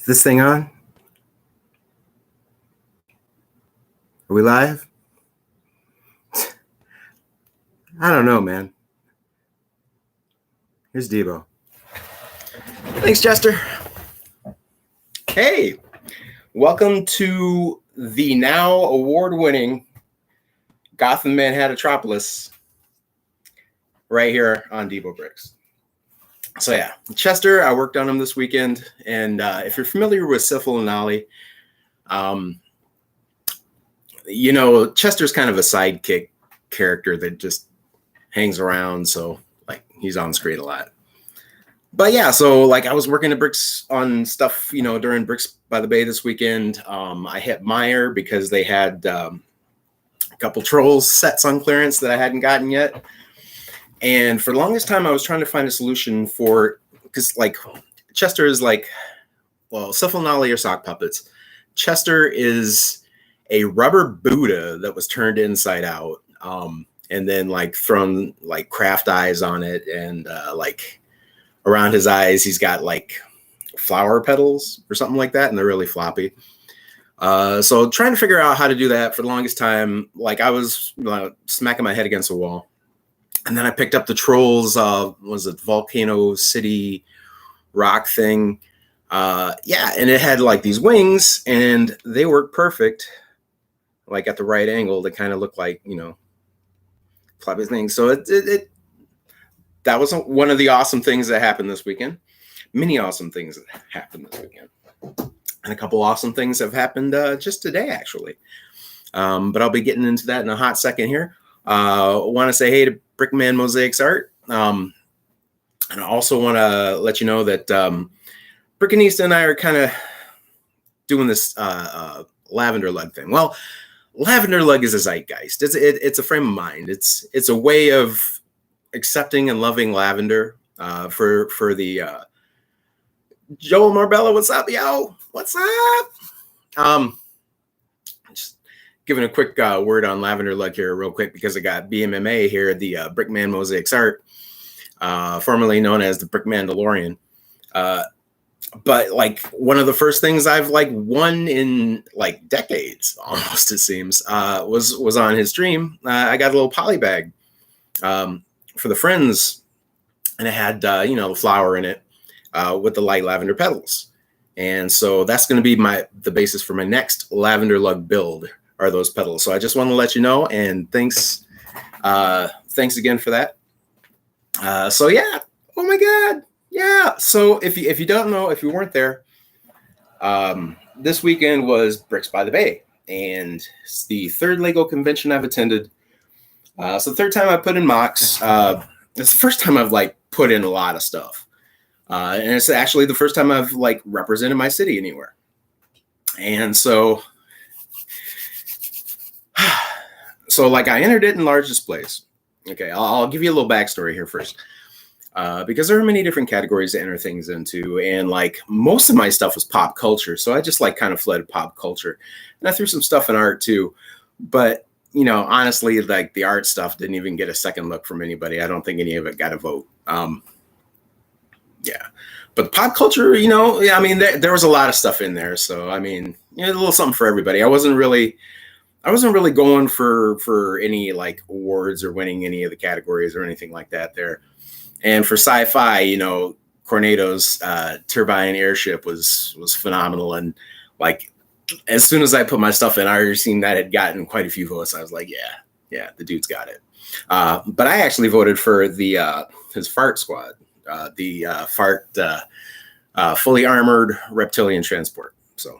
this thing on? Are we live? I don't know, man. Here's Debo. Thanks, Chester. Hey, welcome to the now award-winning Gothamanhattropolis right here on Debo Bricks. So yeah, Chester, I worked on him this weekend, and if you're familiar with Syphil and Ollie, you know, Chester's kind of a sidekick character that just hangs around, so like he's on screen a lot. But yeah, so like I was working at Bricks on stuff, you know, during Bricks by the Bay this weekend. I hit Meyer because they had a couple Trolls sets on clearance that I hadn't gotten yet. And for the longest time, I was trying to find a solution for, because like Chester is like, well, Syphil and Ollie are sock puppets. Chester is a rubber Buddha that was turned inside out, and then like thrown like craft eyes on it, and like around his eyes, he's got like flower petals or something like that, and they're really floppy. So trying to figure out how to do that for the longest time, like I was smacking my head against the wall. And then I picked up the Trolls, was it Volcano City rock thing? Yeah, and it had like these wings, and they worked perfect, like at the right angle. They kind of look like, you know, floppy things. So that was one of the awesome things that happened this weekend. Many awesome things that happened this weekend. And a couple awesome things have happened just today, actually. But I'll be getting into that in a hot second here. I want to say hey to Brickman Mosaics Art. And I also want to let you know that Brickanista and I are kind of doing this lavender lug thing. Well, lavender lug is a zeitgeist. It's a frame of mind. It's a way of accepting and loving lavender for the Joel Marbella. What's up, yo? What's up? Just giving a quick word on lavender lug here real quick, because I got BMMA here, the Brickman Mosaics Art, formerly known as the Brick Mandalorian. But like one of the first things I've like won in like decades, almost it seems, was on his stream. I got a little poly bag for the friends, and it had you know, the flower in it with the light lavender petals. And so that's going to be the basis for my next lavender lug build, are those petals. So I just want to let you know, and thanks again for that. So yeah, oh my God. Yeah, so if you don't know, if you weren't there, this weekend was Bricks by the Bay, and it's the third Lego convention I've attended. So the third time I put in mocks. It's the first time I've like put in a lot of stuff, and it's actually the first time I've like represented my city anywhere. And so like I entered it in large displays. Okay, I'll give you a little backstory here first. Because there are many different categories to enter things into, and like most of my stuff was pop culture, so I just like kind of fled pop culture, and I threw some stuff in art too. But you know, honestly, like the art stuff didn't even get a second look from anybody. I don't think any of it got a vote. Yeah, but pop culture, you know, yeah, I mean, there was a lot of stuff in there, so I mean, you know, a little something for everybody. I wasn't really going for any like awards or winning any of the categories or anything like that there. And for sci-fi, you know, Cornado's turbine airship was phenomenal. And like, as soon as I put my stuff in, I already seen that had gotten quite a few votes. I was like, yeah, the dude's got it. But I actually voted for the his fart squad, the fart fully armored reptilian transport. So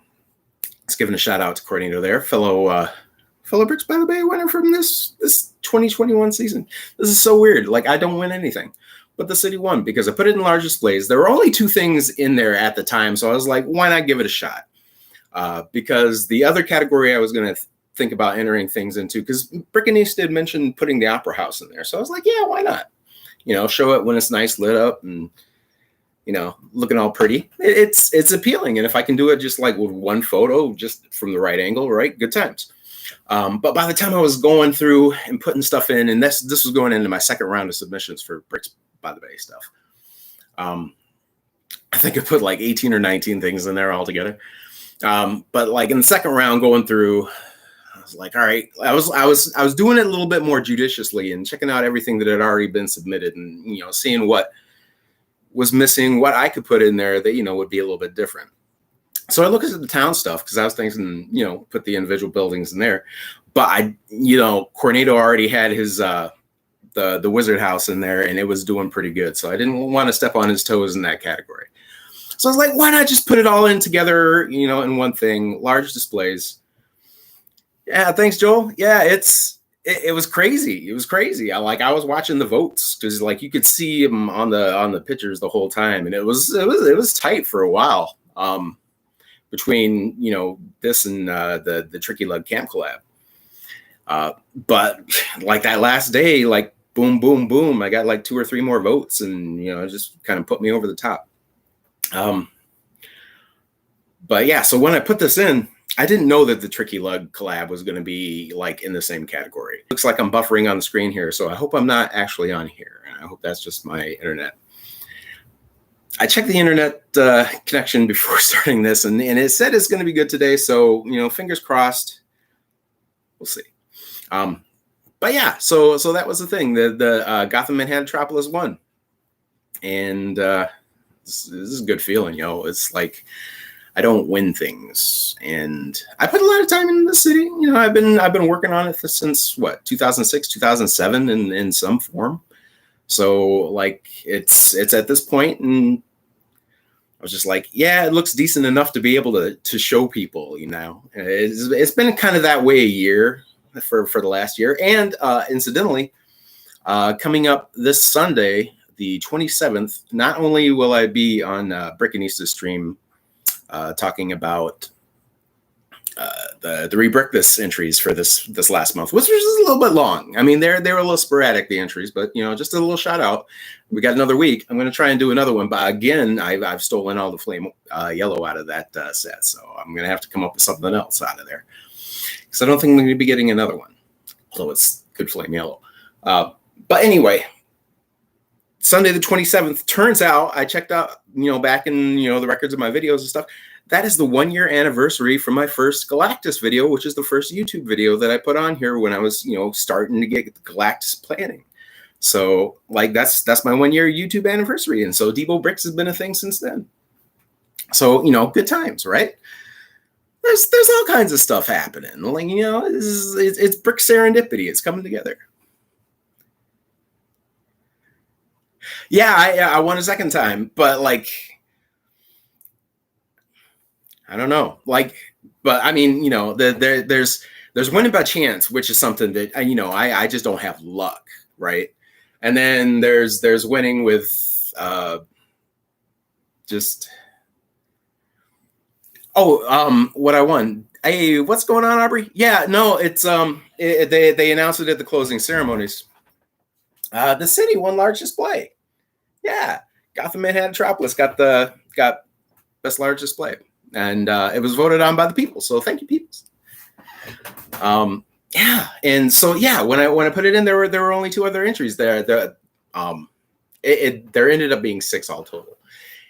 let's give a shout out to Cornado there, fellow Bricks by the Bay winner from this 2021 season. This is so weird. Like, I don't win anything. But the city won because I put it in large displays. There were only 2 things in there at the time, so I was like, why not give it a shot? Because the other category I was going to think about entering things into, because Brickanista had mentioned putting the Opera House in there. So I was like, yeah, why not? You know, show it when it's nice lit up and, you know, looking all pretty. It's appealing. And if I can do it just like with one photo, just from the right angle, right? Good times. But by the time I was going through and putting stuff in, and this was going into my second round of submissions for Bricks by the Bay stuff. I think I put like 18 or 19 things in there altogether. But like in the second round going through, I was like, all right, I was doing it a little bit more judiciously and checking out everything that had already been submitted and, you know, seeing what was missing, what I could put in there that, you know, would be a little bit different. So I looked at the town stuff because I was thinking, you know, put the individual buildings in there. But you know, Cornado already had his the wizard house in there and it was doing pretty good. So I didn't want to step on his toes in that category. So I was like, why not just put it all in together, you know, in one thing, large displays. Yeah, thanks, Joel. Yeah, it was crazy. It was crazy. I was watching the votes because like you could see them on the pictures the whole time, and it was tight for a while. Between, you know, this and the Tricky Lug Camp collab. But like that last day, like boom, boom, boom, I got like 2 or 3 more votes, and you know, it just kind of put me over the top. But yeah, so when I put this in, I didn't know that the Tricky Lug collab was going to be like in the same category. Looks like I'm buffering on the screen here, so I hope I'm not actually on here. I hope that's just my internet. I checked the internet connection before starting this, and it said it's going to be good today. So, you know, fingers crossed. We'll see. But yeah, so that was the thing. The Gothamanhattropolis won, and this is a good feeling, yo. It's like I don't win things, and I put a lot of time into the city. You know, I've been working on it since what 2006, 2007, in some form. So like it's at this point, and I was just like, yeah, it looks decent enough to be able to show people, you know. It's been kind of that way a year for the last year. And incidentally, coming up this Sunday, the 27th, not only will I be on Brickanista's stream talking about the Rebrick This entries for this last month, which was a little bit long. I mean, they were a little sporadic, the entries, but you know, just a little shout out. We got another week. I'm going to try and do another one, but again, I've stolen all the flame yellow out of that set, so I'm going to have to come up with something else out of there because I don't think I'm going to be getting another one, although it's good flame yellow. But anyway, Sunday the 27th. Turns out I checked out, you know, back in, you know, the records of my videos and stuff. That is the 1-year anniversary from my first Galactus video, which is the first YouTube video that I put on here when I was, you know, starting to get Galactus planning. So like that's my 1-year YouTube anniversary. And so Debo Bricks has been a thing since then. So, you know, good times, right? There's all kinds of stuff happening. Like, you know, it's brick serendipity. It's coming together. Yeah, I won a second time, but like, I don't know. Like, but I mean, you know, there's winning by chance, which is something that, you know, I just don't have luck, right? And then there's winning with just what I won. Hey, what's going on, Aubrey? Yeah, no, it's they announced it at the closing ceremonies. The city won large display. Yeah, Gothamanhattropolis got best large display, and it was voted on by the people. So thank you, peoples. Yeah, and so yeah, when I put it in, there were only 2 other entries there. There ended up being 6 all total,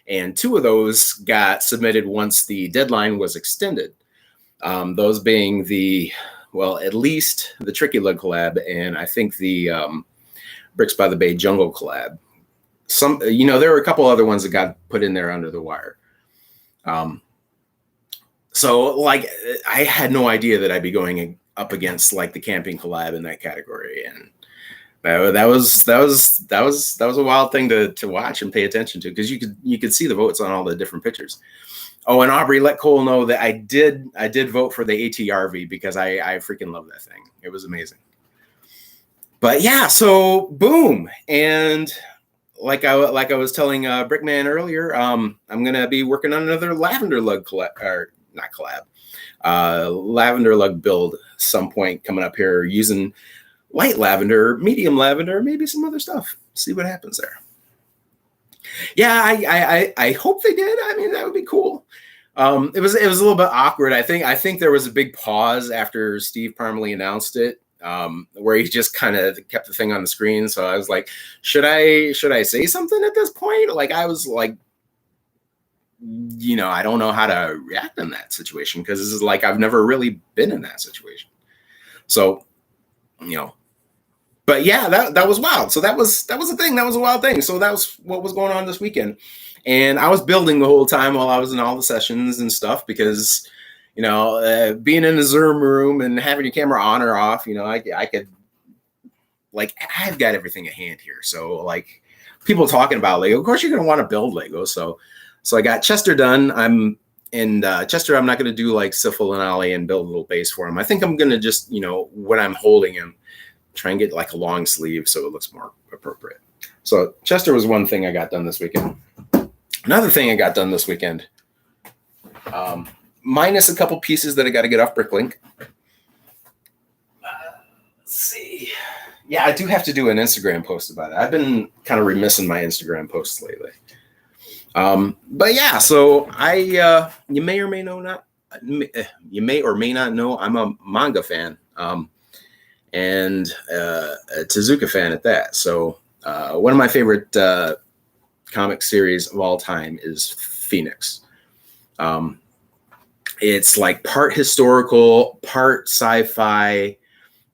and 2 of those got submitted once the deadline was extended. Those being at least the Tricky Lug collab, and I think the Bricks by the Bay Jungle collab. Some, you know, there were a couple other ones that got put in there under the wire. So like I had no idea that I'd be going up against like the camping collab in that category, and that was a wild thing to watch and pay attention to, because you could see the votes on all the different pictures. Oh, and Aubrey, let Cole know that I did vote for the ATRV because I freaking love that thing. It was amazing. But yeah, so boom, and like I was telling Brickman earlier, I'm gonna be working on another lavender lug lavender lug build some point coming up here, using light lavender, medium lavender, maybe some other stuff. See what happens there. Yeah, I hope they did. I mean, that would be cool. It was a little bit awkward. I think there was a big pause after Steve Parmalee announced it, where he just kind of kept the thing on the screen. So I was like, should I say something at this point? Like I was like I don't know how to react in that situation because this is like I've never really been in that situation. So, but yeah, that was wild. So that was a thing. That was a wild thing. So that was what was going on this weekend. And I was building the whole time while I was in all the sessions and stuff because, being in the Zoom room and having your camera on or off, I could, like, I've got everything at hand here. So, like, people talking about Lego, of course you're going to want to build Lego. So I got Chester done. Chester, I'm not going to do like Syphil and Ollie and build a little base for him. I think I'm going to just, when I'm holding him, try and get like a long sleeve so it looks more appropriate. So Chester was one thing I got done this weekend. Another thing I got done this weekend, minus a couple pieces that I got to get off Bricklink. Let's see. Yeah, I do have to do an Instagram post about it. I've been kind of remiss in my Instagram posts lately. But yeah, so you may or may not know, I'm a manga fan, and a Tezuka fan at that. So one of my favorite comic series of all time is Phoenix. It's like part historical, part sci-fi,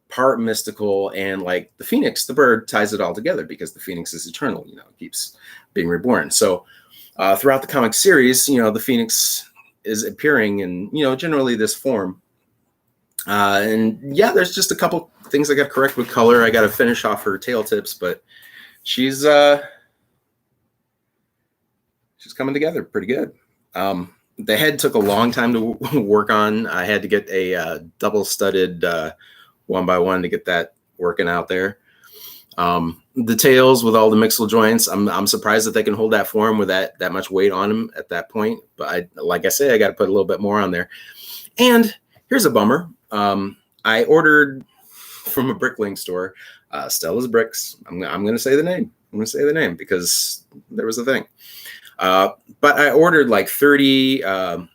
part mystical, and like the Phoenix, the bird, ties it all together because the Phoenix is eternal, it keeps being reborn. So throughout the comic series, the Phoenix is appearing in, generally this form. And yeah, there's just a couple things I got to correct with color. I got to finish off her tail tips, but she's coming together pretty good. The head took a long time to work on. I had to get a double studded 1x1 to get that working out there. The tails with all the mixel joints, I'm surprised that they can hold that form with that much weight on them at that point. But like I say, I got to put a little bit more on there. And here's a bummer. I ordered from a Bricklink store, Stella's Bricks. I'm going to say the name. I'm going to say the name because there was a thing. But I ordered like 30 of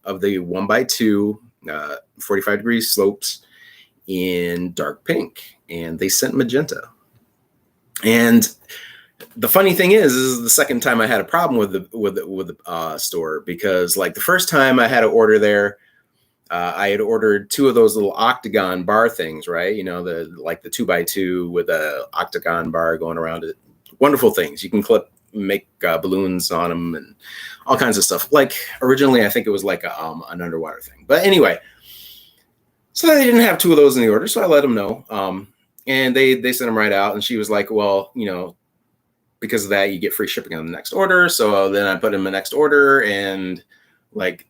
the 1x2 45 degree slopes in dark pink, and they sent magenta. And the funny thing is the second time I had a problem with the store, because like the first time I had an order there, I had ordered 2 of those little octagon bar things, right? The 2x2 with a octagon bar going around it. Wonderful things. You can make balloons on them and all kinds of stuff. Like originally, I think it was like an underwater thing. But anyway, so they didn't have 2 of those in the order, so I let them know. And they sent them right out. And she was like, well, because of that, you get free shipping on the next order. So then I put in my next order and like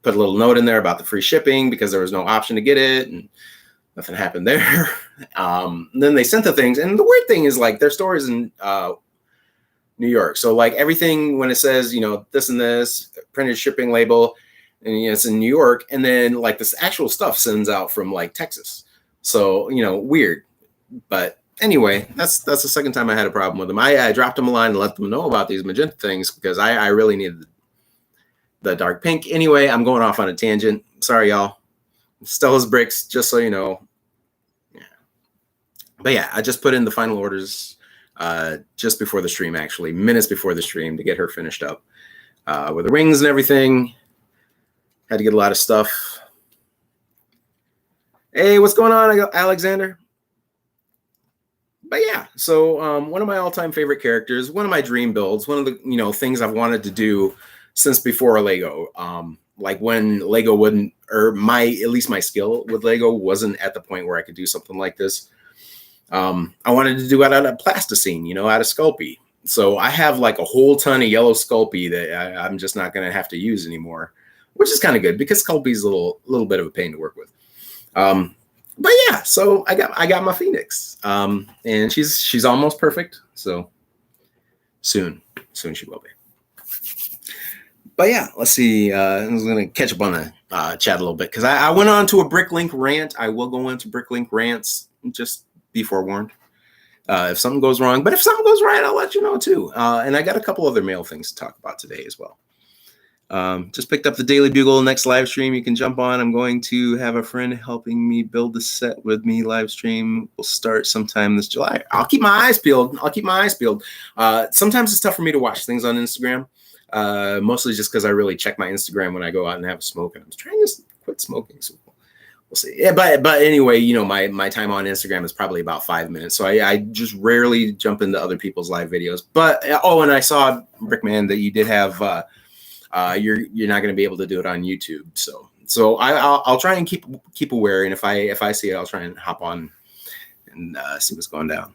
put a little note in there about the free shipping because there was no option to get it, and nothing happened there. Then they sent the things. And the weird thing is like their store is in New York. So like everything, when it says, this and this printed shipping label, and it's in New York, and then like this actual stuff sends out from like Texas. So, weird. But anyway, that's the second time I had a problem with them. I dropped them a line and let them know about these magenta things because I really needed the dark pink. Anyway, I'm going off on a tangent. Sorry, y'all. Stella's Bricks, just so you know. Yeah. But yeah, I just put in the final orders just before the stream, actually, minutes before the stream, to get her finished up with the rings and everything. Had to get a lot of stuff. Hey, what's going on, Alexander? But yeah, so one of my all-time favorite characters, one of my dream builds, one of the things I've wanted to do since before Lego. Like when Lego wouldn't, or at least my skill with Lego wasn't at the point where I could do something like this. I wanted to do it out of plasticine, out of Sculpey. So I have like a whole ton of yellow Sculpey that I'm just not going to have to use anymore, which is kind of good because Sculpey's a little bit of a pain to work with. But yeah, so I got my Phoenix, and she's almost perfect. So soon she will be. But yeah, let's see. I'm going to catch up on the chat a little bit because I went on to a Bricklink rant. I will go into Bricklink rants. Just be forewarned if something goes wrong. But if something goes right, I'll let you know too. And I got a couple other mail things to talk about today as well. Just picked up the Daily Bugle. Next live stream you can jump on. I'm going to have a friend helping me build the set with me. Live stream will start sometime this July. I'll keep my eyes peeled. Sometimes it's tough for me to watch things on Instagram. mostly just because I really check my Instagram when I go out and have a smoke, and I'm trying to quit smoking. So we'll see. Yeah, but anyway, you know, my time on Instagram is probably about 5 minutes, so I just rarely jump into other people's live videos. But and I saw, Brickman, that you did have you're not going to be able to do it on YouTube, so I'll try and keep aware, and if I see it, I'll try and hop on and see what's going down.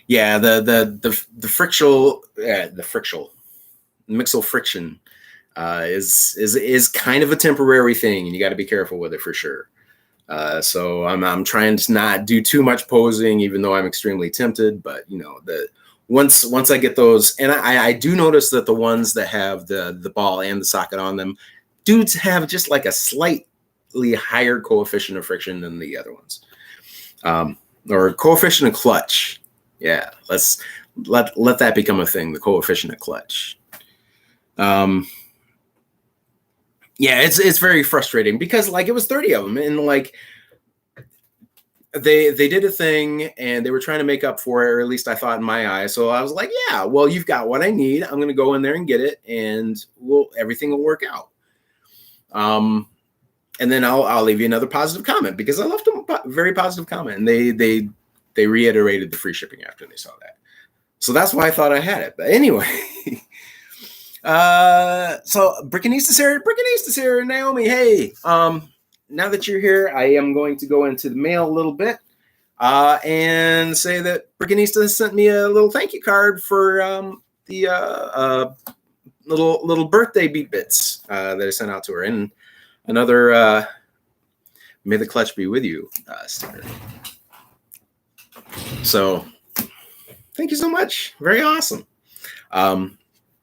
Yeah, the frictional mixel friction is kind of a temporary thing, and you got to be careful with it for sure. So I'm trying to not do too much posing, even though I'm extremely tempted. But you know, once I get those, and I do notice that the ones that have the ball and the socket on them do have just like a slightly higher coefficient of friction than the other ones, or coefficient of clutch. Yeah, let's let that become a thing. The coefficient of clutch. Yeah, it's very frustrating because like it was 30 of them, and like they did a thing and they were trying to make up for it, or at least I thought in my eyes. So I was like, yeah, well, you've got what I need. I'm going to go in there and get it, and everything will work out. And then I'll leave you another positive comment, because I left them a very positive comment, and they reiterated the free shipping after they saw that. So that's why I thought I had it. But anyway, so Brickanistas here, Naomi. Hey, now that you're here, I am going to go into the mail a little bit and say that Brickanista sent me a little thank you card for the little birthday beat bits that I sent out to her, and another "May the clutch be with you" sticker. So thank you so much. Very awesome.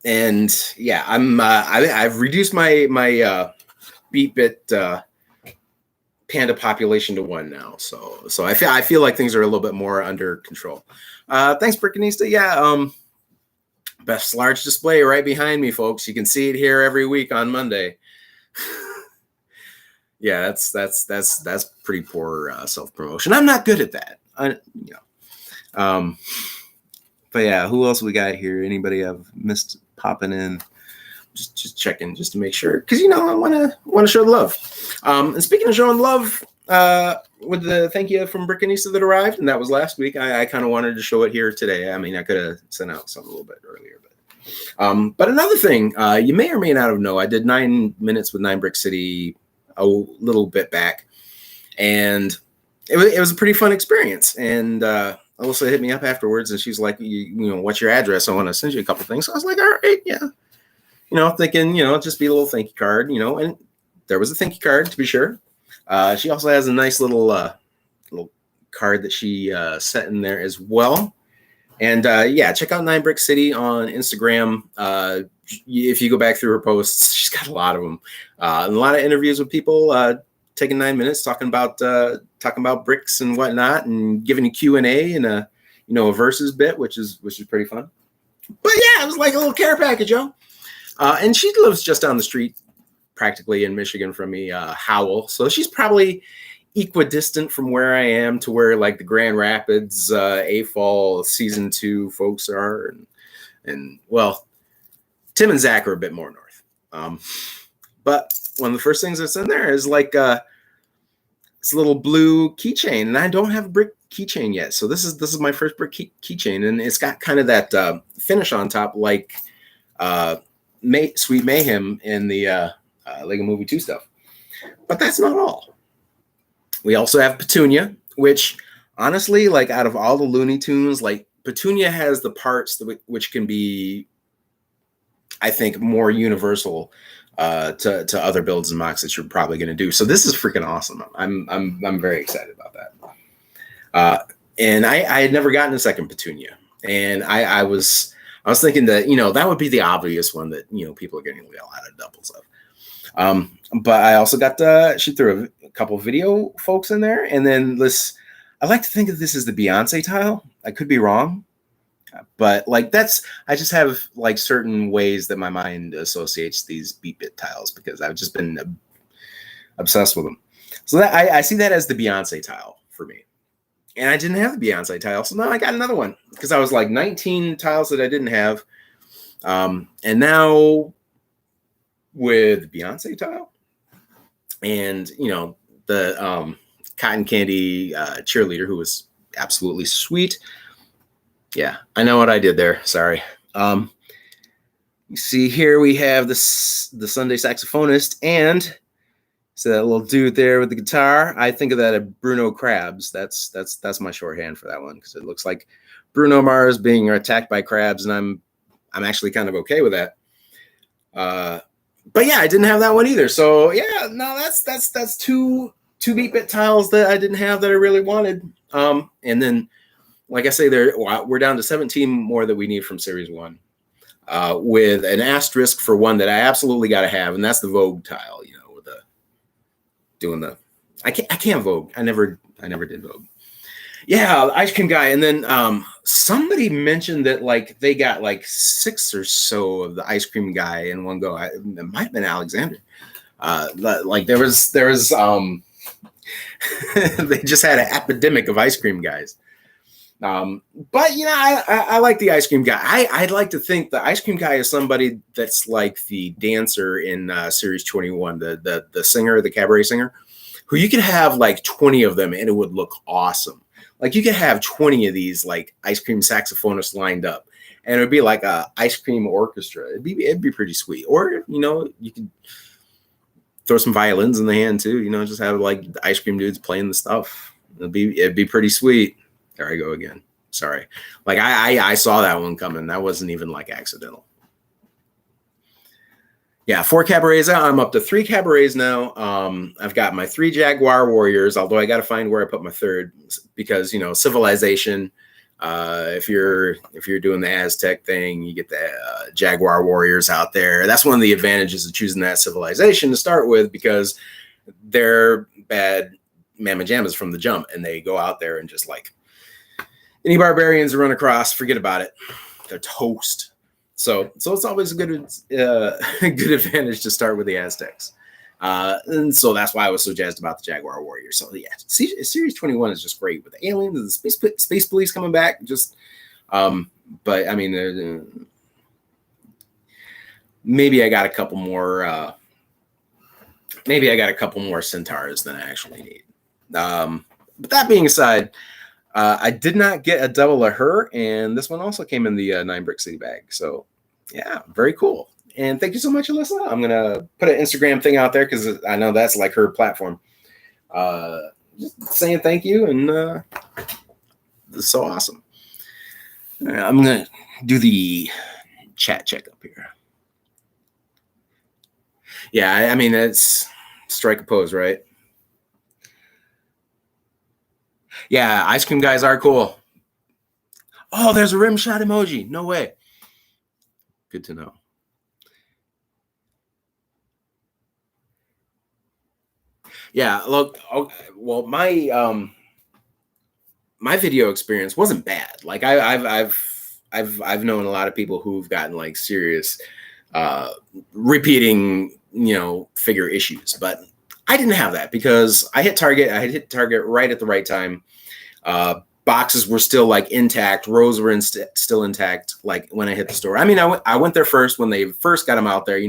And yeah, I've reduced my beat bit panda population to 1 now. So I feel like things are a little bit more under control. Thanks, Brickanista. Yeah. Best large display right behind me, folks. You can see it here every week on Monday. Yeah, that's pretty poor self-promotion. I'm not good at that. But yeah, who else we got here? Anybody I've missed popping in? Just checking, just to make sure, because you know I want to show the love. And speaking of showing love, with the thank you from Brickanista that arrived, and that was last week. I kind of wanted to show it here today. I mean, I could have sent out some a little bit earlier, but another thing, you may or may not have known, I did 9 minutes with 9 Brick City a little bit back, and it was a pretty fun experience. And Alyssa hit me up afterwards, and she's like, you know, what's your address? I want to send you a couple things. So I was like, all right, yeah. You know, thinking, you know, just be a little thank you card, you know, and there was a thank you card, to be sure. She also has a nice little card that she set in there as well. And yeah, check out 9 Brick City on Instagram. If you go back through her posts, she's got a lot of them. And a lot of interviews with people, taking 9 minutes talking about bricks and whatnot, and giving a Q&A and a versus bit, which is pretty fun. But yeah, it was like a little care package, yo. And she lives just down the street, practically in Michigan from me, Howell. So she's probably equidistant from where I am to where like the Grand Rapids, A-Fall Season 2 folks are. And well, Tim and Zach are a bit more north. But one of the first things that's in there is like this little blue keychain, and I don't have a brick keychain yet. So this is my first brick keychain, and it's got kind of that finish on top, like Sweet Mayhem in the Lego Movie 2 stuff. But that's not all. We also have Petunia, which honestly, like out of all the Looney Tunes, like Petunia has the parts which can be, I think, more universal to other builds and mocks that you're probably going to do. So this is freaking awesome. I'm very excited about that. And I had never gotten a second Petunia, and I was thinking that, you know, that would be the obvious one that, you know, people are getting a lot of doubles of. But I also got she threw a couple video folks in there, and then this, I like to think of this as the Beyonce tile. I could be wrong, but like I just have like certain ways that my mind associates these beat bit tiles, because I've just been obsessed with them. So that I see that as the Beyonce tile for me. And I didn't have the Beyonce tile. So now I got another one because I was like 19 tiles that I didn't have. And now with Beyonce tile and, the cotton candy cheerleader who was absolutely sweet. Yeah, I know what I did there. Sorry. You see here we have the Sunday saxophonist and so that little dude there with the guitar. I think of that as Bruno Krabs. That's my shorthand for that one because it looks like Bruno Mars being attacked by crabs, and I'm actually kind of okay with that. But yeah, I didn't have that one either. So yeah, no, that's two 8-bit tiles that I didn't have that I really wanted. And then, like I say, we're down to 17 more that we need from Series 1. With an asterisk for one that I absolutely got to have, and that's the Vogue tile. With doing the I can't Vogue. I never did Vogue. Yeah, Ice Cream Guy, and then somebody mentioned that like they got like 6 or so of the Ice Cream Guy in one go. It might have been Alexander. Like there was they just had an epidemic of ice cream guys. But I like the Ice Cream Guy. I'd like to think the Ice Cream Guy is somebody that's like the dancer in Series 21, the singer, the cabaret singer, who you could have like 20 of them and it would look awesome. Like you could have 20 of these like ice cream saxophonists lined up, and it would be like a ice cream orchestra. It'd be pretty sweet. Or you could throw some violins in the hand too. Just have like the ice cream dudes playing the stuff. It'd be pretty sweet. There I go again. Sorry. Like I saw that one coming. That wasn't even like accidental. Yeah, 4 cabarets out. I'm up to 3 cabarets now. I've got my 3 Jaguar Warriors, although I got to find where I put my third because, Civilization. If you're doing the Aztec thing, you get the Jaguar Warriors out there. That's one of the advantages of choosing that Civilization to start with because they're bad mamma jammas from the jump, and they go out there and just like any barbarians run across, forget about it. They're toast. So it's always a good advantage to start with the Aztecs. And so that's why I was so jazzed about the Jaguar Warrior. So yeah, Series 21 is just great with the aliens and the space police coming back. Just, but I mean, maybe I got a couple more. Maybe I got a couple more Centaurs than I actually need. But that being aside, I did not get a double of her, and this one also came in the 9 Brick City bag. So yeah, very cool. And thank you so much, Alyssa. I'm gonna put an Instagram thing out there because I know that's like her platform. Just saying thank you, and this is so awesome. I'm gonna do the chat checkup here. Yeah, I mean it's strike a pose, right? Yeah, ice cream guys are cool. Oh, there's a rim shot emoji. No way. Good to know. Yeah, look. Okay, well, my video experience wasn't bad. Like I've known a lot of people who've gotten like serious repeating, figure issues, but I didn't have that because I hit target. I had hit target right at the right time. Boxes were still like intact. Rows were still intact. Like when I hit the store. I mean, I went there first when they first got them out there.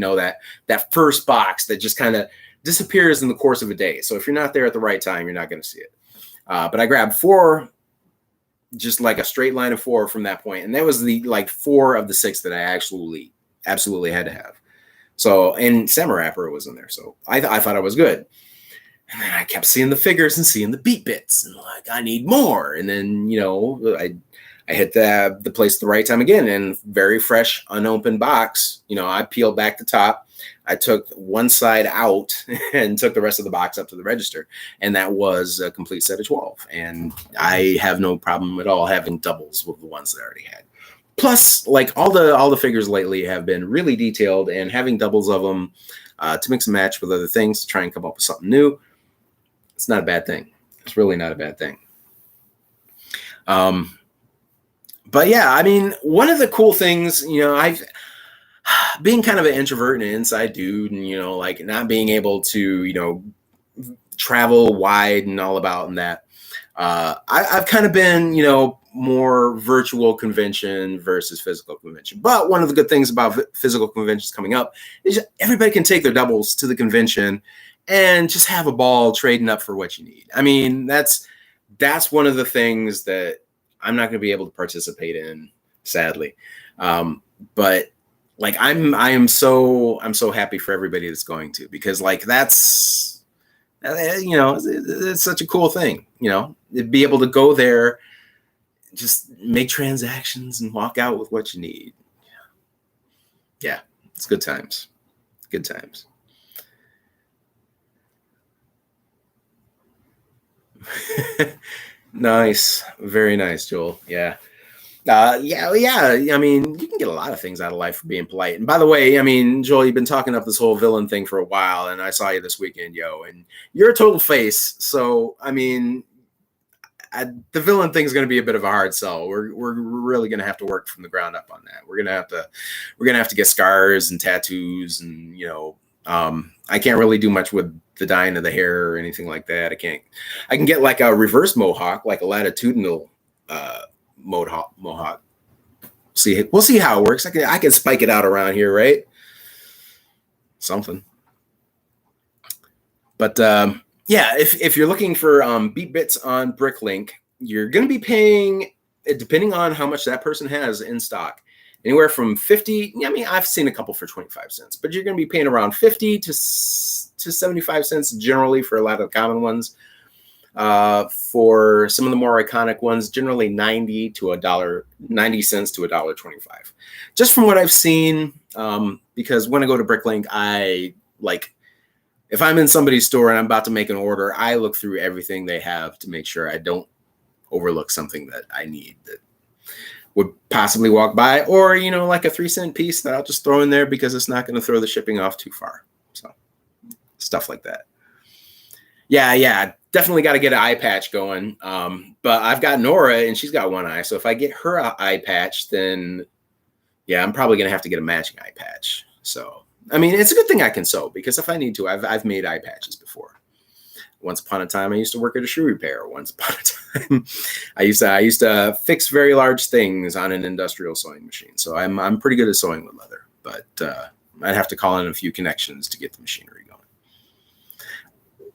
That first box that just kind of disappears in the course of a day. So if you're not there at the right time, you're not going to see it. But I grabbed 4, just like a straight line of 4 from that point, and that was the like 4 of the 6 that I absolutely had to have. So and Samarapper was in there, so I thought I was good. And then I kept seeing the figures and seeing the beat bits, and like I need more. And then I hit the place at the right time again, and very fresh, unopened box. I peeled back the top. I took one side out and took the rest of the box up to the register, and that was a complete set of 12. And I have no problem at all having doubles with the ones that I already had. Plus, like all the figures lately have been really detailed, and having doubles of them to mix and match with other things to try and come up with something new, it's not a bad thing. It's really not a bad thing. But yeah, I mean, one of the cool things, I've being kind of an introvert and an inside dude, and like not being able to travel wide and all about and that. I've kind of been, more virtual convention versus physical convention. But one of the good things about physical conventions coming up is everybody can take their doubles to the convention and just have a ball trading up for what you need. I mean, that's one of the things that I'm not going to be able to participate in, sadly. But like I'm so happy for everybody that's going to, because like that's it's such a cool thing, be able to go there, just make transactions and walk out with what you need. Yeah, it's good times. Good times. Nice. Very nice, Joel. Yeah. Yeah. I mean, you can get a lot of things out of life for being polite. And by the way, I mean, Joel, you've been talking up this whole villain thing for a while, and I saw you this weekend, and you're a total face. So, I mean, the villain thing is going to be a bit of a hard sell. We're really going to have to work from the ground up on that. We're going to have to get scars and tattoos, and I can't really do much with the dyeing of the hair or anything like that. I can get like a reverse mohawk, like a latitudinal mohawk. We'll see how it works. I can spike it out around here, right? Something. But yeah, if you're looking for beat bits on Bricklink, you're going to be paying, depending on how much that person has in stock, anywhere from 50. I mean, I've seen a couple for 25 cents, but you're going to be paying around 50 to 75 cents generally for a lot of the common ones. For some of the more iconic ones, generally 90 cents to $1.25. Just from what I've seen, because when I go to Bricklink, if I'm in somebody's store and I'm about to make an order, I look through everything they have to make sure I don't overlook something that I need that would possibly walk by, or, like a 3-cent piece that I'll just throw in there because it's not going to throw the shipping off too far. So stuff like that. Yeah. Definitely got to get an eye patch going. But I've got Nora and she's got one eye. So if I get her an eye patch, then yeah, I'm probably going to have to get a matching eye patch. So, I mean, it's a good thing I can sew, because if I need to, I've made eye patches before. Once upon a time, I used to work at a shoe repair. Once upon a time, I used to fix very large things on an industrial sewing machine. So I'm pretty good at sewing with leather, but I'd have to call in a few connections to get the machinery going.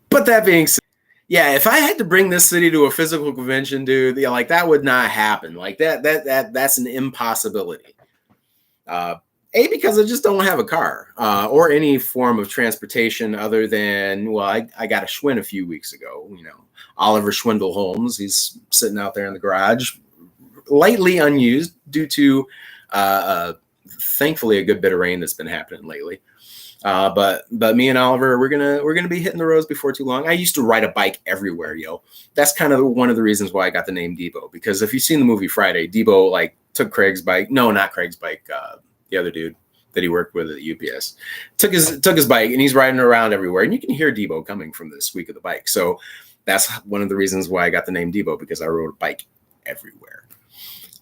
But that being said, yeah, if I had to bring this city to a physical convention, dude, like that would not happen. Like that's an impossibility. Because I just don't have a car or any form of transportation other than, well, I got a Schwinn a few weeks ago. Oliver Schwindel Holmes. He's sitting out there in the garage, lightly unused due to, thankfully, a good bit of rain that's been happening lately. But me and Oliver, we're gonna be hitting the roads before too long. I used to ride a bike everywhere, That's kind of one of the reasons why I got the name Debo, because if you've seen the movie Friday, Debo took Craig's bike. No, not Craig's bike. The other dude that he worked with at UPS took his bike, and he's riding around everywhere, and you can hear Debo coming from the squeak of the bike. So that's one of the reasons why I got the name Debo, because I rode a bike everywhere.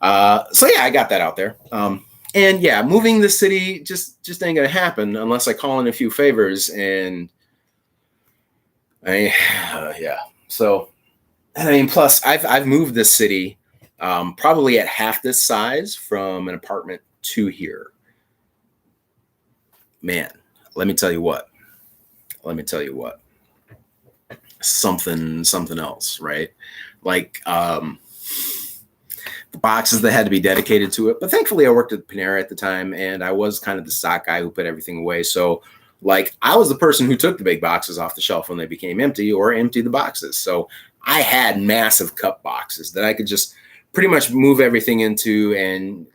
So yeah, I got that out there. And yeah, moving the city just ain't gonna happen unless I call in a few favors. And yeah. So, I mean, plus I've moved this city probably at half this size from an apartment to here. Man, let me tell you what. Something else, right? Like the boxes that had to be dedicated to it. But thankfully I worked at Panera at the time, and I was kind of the stock guy who put everything away. So I was the person who took the big boxes off the shelf when they became empty, or emptied the boxes. So I had massive cup boxes that I could just pretty much move everything into and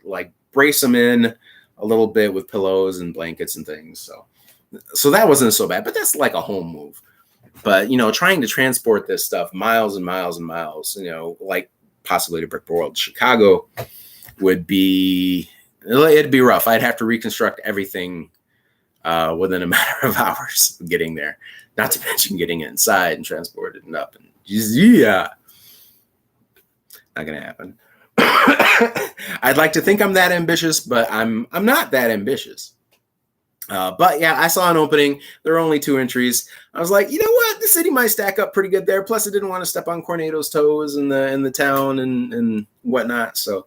brace them in a little bit with pillows and blankets and things. So that wasn't so bad, but that's like a home move. But, trying to transport this stuff miles and miles and miles, possibly to Brick World, Chicago, it'd be rough. I'd have to reconstruct everything within a matter of hours getting there, not to mention getting it inside and transported and up. And yeah, not going to happen. I'd like to think I'm that ambitious, but I'm not that ambitious. But yeah, I saw an opening. There were only 2 entries. I was like, you know what? The city might stack up pretty good there. Plus, I didn't want to step on Cornado's toes in the town and whatnot. So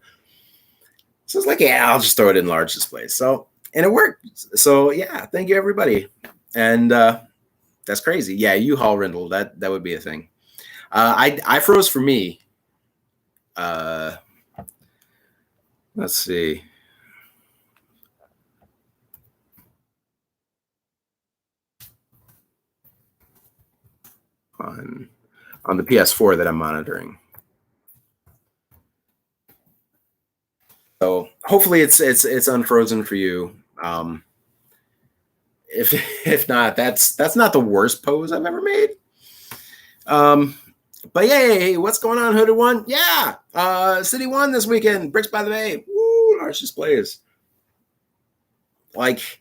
I was like, yeah, I'll just throw it in large displays. So, and it worked. So yeah, thank you everybody. And that's crazy. Yeah, U-Haul rental. That would be a thing. I froze for me. Let's see. On the PS4 that I'm monitoring. So hopefully it's unfrozen for you. If not, that's not the worst pose I've ever made. But yay, what's going on, Hooded One? Yeah, City won this weekend. Bricks by the Bay. Woo, large displays. Like,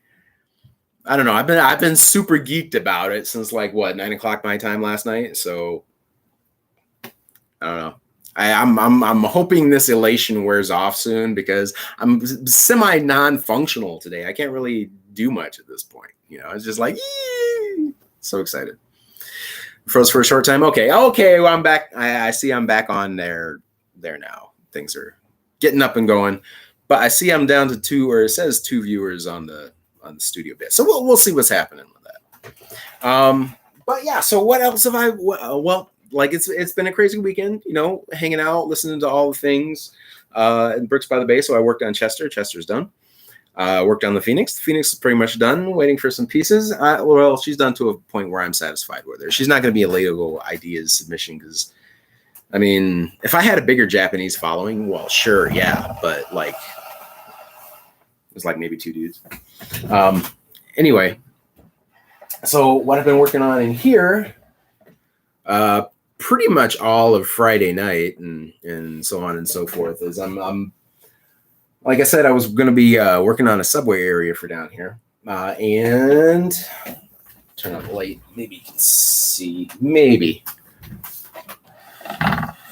I don't know. I've been super geeked about it since like 9:00 my time last night. So I don't know. I'm hoping this elation wears off soon because I'm semi non-functional today. I can't really do much at this point. You know, it's just like, yee! So excited. Froze for a short time. Okay. Well, I'm back. I see I'm back on there now. Things are getting up and going. But I see I'm down to 2, or it says 2 viewers on the studio bit. So we'll see what's happening with that. But yeah, so what else have I? Well, like it's been a crazy weekend. You know, hanging out, listening to all the things in Bricks by the Bay. So I worked on Chester. Chester's done. Worked on the Phoenix. The Phoenix is pretty much done. Waiting for some pieces. Well, she's done to a point where I'm satisfied with her. She's not going to be a Lego ideas submission because, I mean, if I had a bigger Japanese following, well, sure, yeah, but like, it was like maybe 2 dudes. Anyway, so what I've been working on in here, pretty much all of Friday night and so on and so forth, is I'm like I said, I was going to be working on a subway area for down here. And turn on the light. Maybe you can see. Maybe.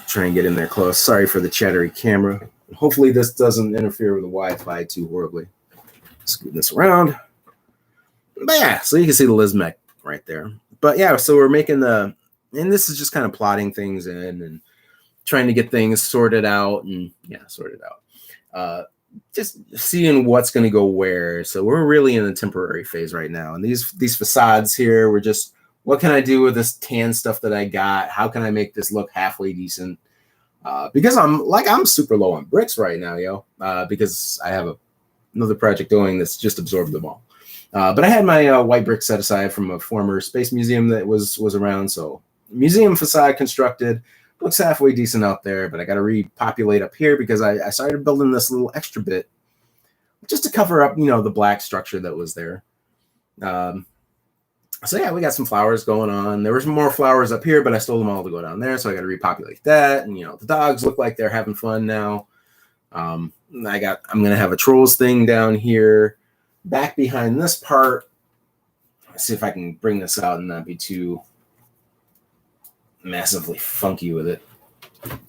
Try and get in there close. Sorry for the chattery camera. Hopefully this doesn't interfere with the Wi-Fi too horribly. Scoot this around. But yeah, so you can see the Lismec right there. But yeah, so we're making and this is just kind of plotting things in and trying to get things sorted out and sorted out. Just seeing what's going to go where. So we're really in a temporary phase right now. And these facades here, we're just, what can I do with this tan stuff that I got? How can I make this look halfway decent? Because I'm super low on bricks right now, because I have another project going that's just absorbed them all. But I had my white brick set aside from a former space museum that was around. So museum facade constructed. Looks halfway decent out there, but I got to repopulate up here because I started building this little extra bit just to cover up, the black structure that was there. So yeah, we got some flowers going on. There was more flowers up here, but I stole them all to go down there. So I got to repopulate that. And, the dogs look like they're having fun now. I'm going to have a trolls thing down here back behind this part. Let's see if I can bring this out and not be too massively funky with it,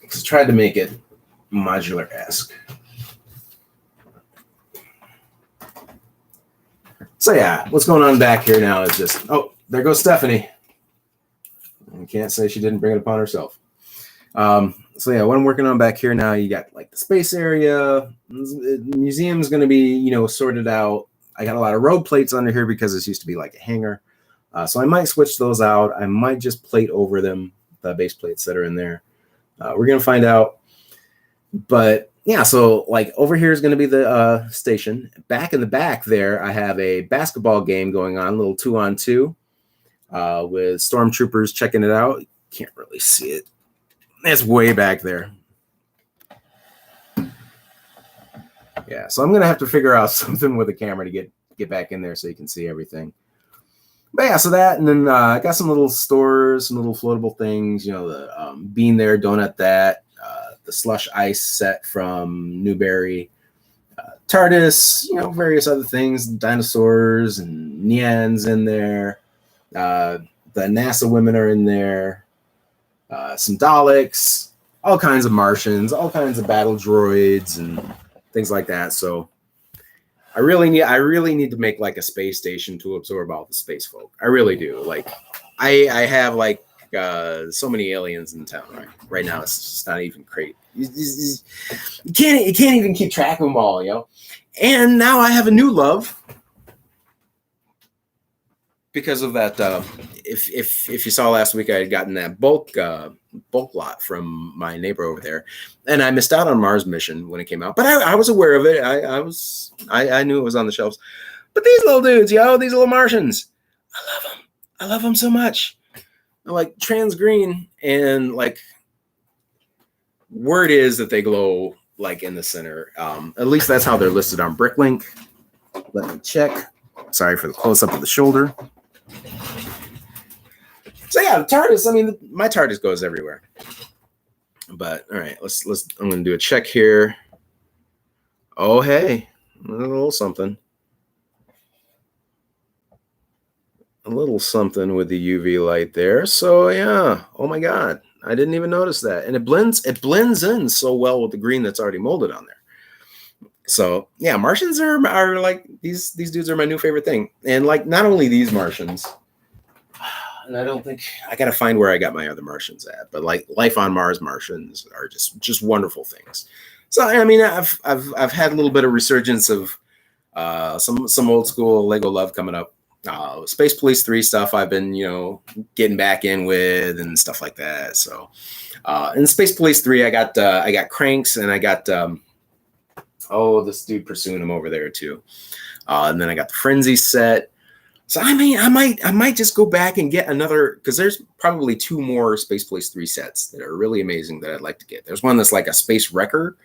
because I tried to make it modular-esque. So yeah, what's going on back here now is just, there goes Stephanie. I can't say she didn't bring it upon herself. So yeah, what I'm working on back here now, you got like the space area. The museum's going to be, sorted out. I got a lot of road plates under here because this used to be like a hangar. So I might switch those out. I might just plate over them, the base plates that are in there. We're going to find out. But yeah, so like over here is going to be the station. Back in the back there, I have a basketball game going on, a little 2-on-2 with stormtroopers checking it out. Can't really see it. It's way back there. Yeah, so I'm going to have to figure out something with the camera to get back in there so you can see everything. But yeah, so that, and then I got some little stores, some little floatable things, the Bean There, Donut That, the Slush Ice set from Newberry, TARDIS, various other things, dinosaurs and Neans in there. The NASA women are in there. Some Daleks, all kinds of Martians, all kinds of battle droids and things like that. So I really need to make like a space station to absorb all the space folk. I really do. Like, I have like so many aliens in town right now. It's just not even great. You can't even keep track of them all, you know. And now I have a new love because of that. If you saw last week, I had gotten that bulk lot from my neighbor over there, and I missed out on Mars mission when it came out. But I was aware of it. I knew it was on the shelves. But these little dudes, these little Martians, I love them. I love them so much. They're like trans green, and like word is that they glow like in the center. At least that's how they're listed on Bricklink. Let me check. Sorry for the close up of the shoulder. So yeah, the TARDIS. I mean, my TARDIS goes everywhere. But all right, let's. I'm going to do a check here. Oh hey, a little something. A little something with the UV light there. So yeah. Oh my God, I didn't even notice that, and it blends in so well with the green that's already molded on there. So yeah, Martians are like these dudes are my new favorite thing, and like not only these Martians. And I don't think I got to find where I got my other Martians at, but like life on Mars Martians are just wonderful things. So I mean, I've had a little bit of resurgence of some old school Lego love coming up. Space Police 3 stuff I've been getting back in with and stuff like that. So in Space Police 3, I got Cranks, and I got this dude pursuing him over there too, and then I got the Frenzy set. So I mean, I might just go back and get another, because there's probably 2 more Space Police 3 sets that are really amazing that I'd like to get. There's one that's like a space wrecker,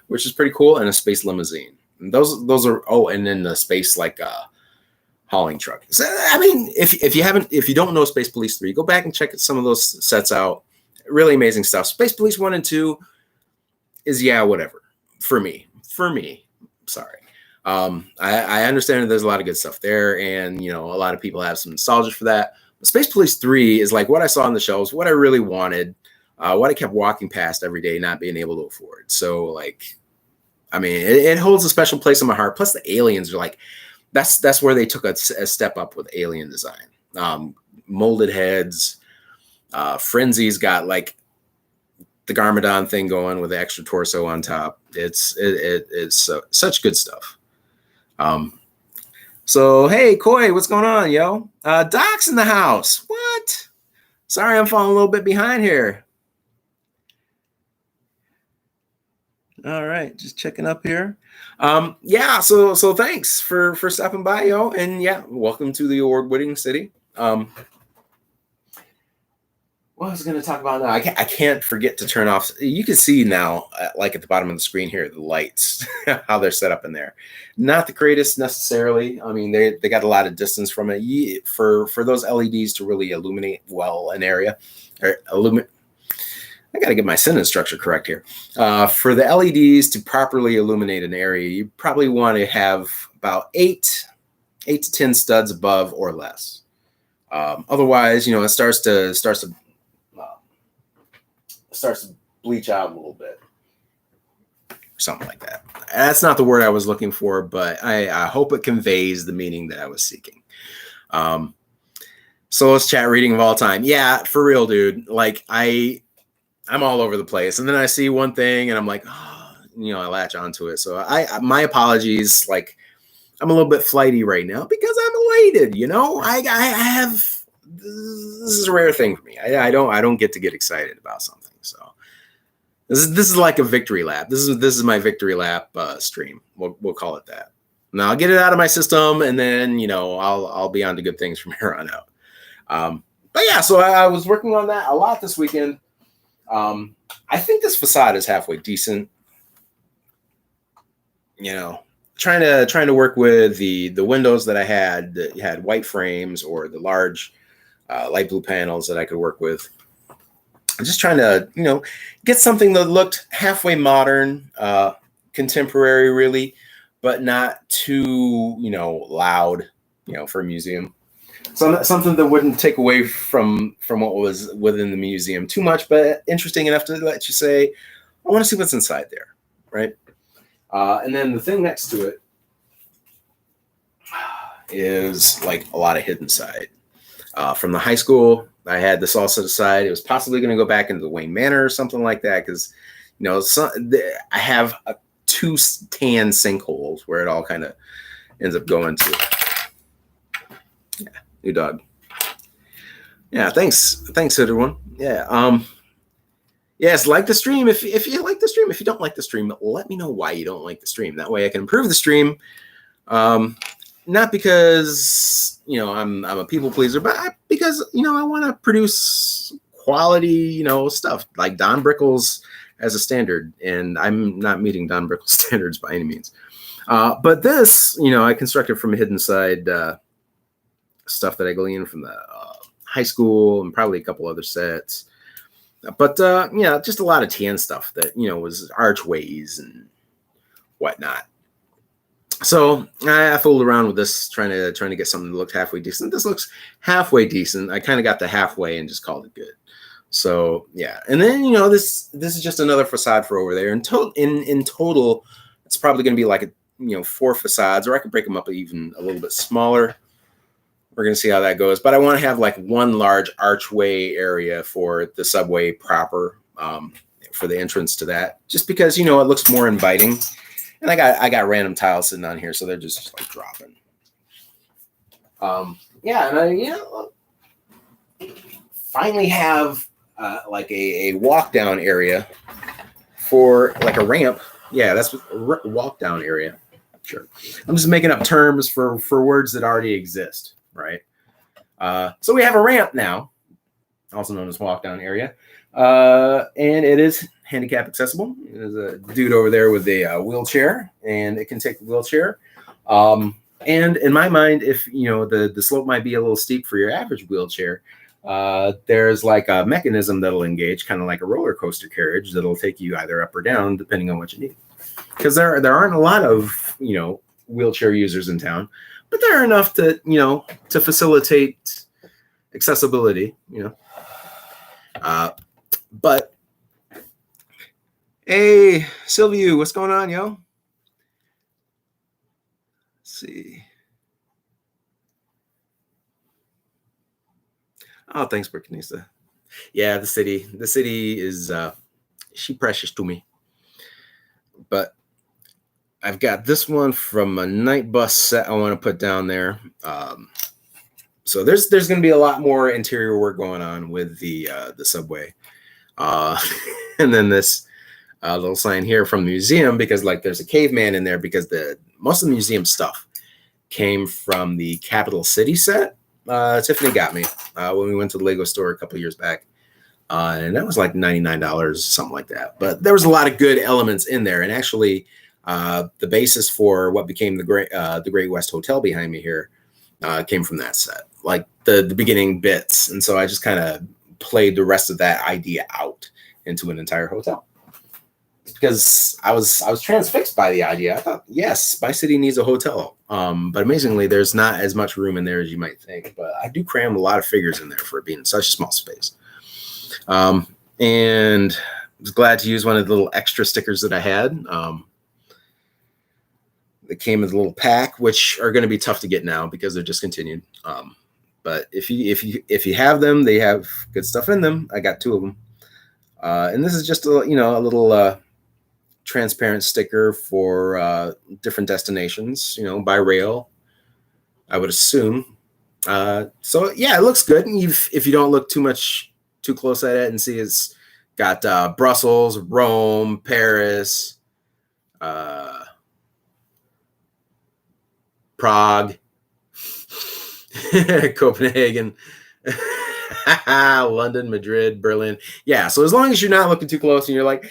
which is pretty cool, and a space limousine. And those are and then the space like hauling truck. So I mean, if you don't know Space Police 3, go back and check some of those sets out. Really amazing stuff. Space Police 1 and 2 is whatever for me. Sorry. I understand that there's a lot of good stuff there, and a lot of people have some nostalgia for that. But Space Police 3 is like what I saw on the shelves, what I really wanted, what I kept walking past every day, not being able to afford. So like, I mean, it holds a special place in my heart. Plus the aliens are like, that's where they took a step up with alien design. Molded heads, Frenzy's got like the Garmadon thing going with the extra torso on top. It's such good stuff. So hey, Koi, what's going on, yo? Doc's in the house. What? Sorry, I'm falling a little bit behind here. All right, just checking up here. So thanks for stopping by, yo, and welcome to the award-winning city. What I was going to talk about now, I can't forget to turn off. You can see now, like at the bottom of the screen here, the lights, how they're set up in there. Not the greatest necessarily. I mean, they got a lot of distance from it. For those LEDs to really illuminate well an area, or I got to get my sentence structure correct here. For the LEDs to properly illuminate an area, you probably want to have about 8 to 10 studs above or less. Otherwise, it starts to bleach out a little bit, something like that. That's not the word I was looking for, but I hope it conveys the meaning that I was seeking. Slowest chat reading of all time. Yeah, for real, dude. Like I'm all over the place, and then I see one thing and I'm like, I latch onto it. So my apologies. Like I'm a little bit flighty right now because I'm elated. I have, this is a rare thing for me. I don't get to get excited about something. So this is like a victory lap. This is my victory lap stream. We'll call it that. Now I'll get it out of my system, and then I'll be on to good things from here on out. But yeah, so I was working on that a lot this weekend. I think this facade is halfway decent. Trying to work with the windows that I had that had white frames, or the large light blue panels that I could work with. I'm just trying to, get something that looked halfway modern, contemporary, really, but not too, loud, for a museum. So something that wouldn't take away from what was within the museum too much, but interesting enough to let you say, I want to see what's inside there, right? And then the thing next to it is like a lot of hidden side. From the high school, I had this all set aside. It was possibly going to go back into the Wayne Manor or something like that because, I have two tan sinkholes where it all kind of ends up going to. Yeah, new dog. Yeah, thanks, everyone. Yeah, yes, like the stream. If you like the stream, if you don't like the stream, let me know why you don't like the stream. That way, I can improve the stream. Not because I'm a people pleaser, but because I want to produce quality stuff like Don Brickles as a standard, and I'm not meeting Don Brickles standards by any means. But this, I constructed from a hidden side stuff that I gleaned from the high school and probably a couple other sets. But just a lot of tan stuff that was archways and whatnot. So I fooled around with this, trying to get something that looked halfway decent. This looks halfway decent. I kind of got the halfway and just called it good. So yeah, and then this is just another facade for over there. In total, it's probably going to be like 4 facades, or I could break them up even a little bit smaller. We're going to see how that goes. But I want to have like one large archway area for the subway proper, for the entrance to that, just because it looks more inviting. And I got random tiles sitting on here, so they're just like dropping. Yeah, and I finally have like a walk down area for like a ramp. Yeah, that's a walk down area. Sure, I'm just making up terms for words that already exist, right? So we have a ramp now, also known as walk down area, and it is handicap accessible. There's a dude over there with a wheelchair, and it can take the wheelchair. And in my mind, if the slope might be a little steep for your average wheelchair, there's like a mechanism that'll engage, kind of like a roller coaster carriage, that'll take you either up or down depending on what you need. Because there aren't a lot of wheelchair users in town, but there are enough to to facilitate accessibility. But hey, Sylvia, what's going on, yo? Let's see. Oh, thanks, Burkinista. Yeah, the city is she precious to me. But I've got this one from a night bus set I want to put down there. So there's going to be a lot more interior work going on with the subway. And then this little sign here from the museum, because like there's a caveman in there, because most of the museum stuff came from the Capital City set. Tiffany got me when we went to the Lego store a couple of years back. And that was like $99, something like that. But there was a lot of good elements in there. And actually, the basis for what became the Great West Hotel behind me here came from that set, like the beginning bits. And so I just kind of played the rest of that idea out into an entire hotel, because I was transfixed by the idea. I thought, yes, my city needs a hotel. But amazingly, there's not as much room in there as you might think. But I do cram a lot of figures in there for it being such a small space. And I was glad to use one of the little extra stickers that I had. That came with a little pack, which are going to be tough to get now because they're discontinued. But if you have them, they have good stuff in them. I got 2 of them. And this is just a little transparent sticker for different destinations, by rail, I would assume. So yeah, it looks good. And if you don't look too close at it and see, it's got Brussels, Rome, Paris, Prague, Copenhagen, London, Madrid, Berlin. Yeah. So as long as you're not looking too close and you're like,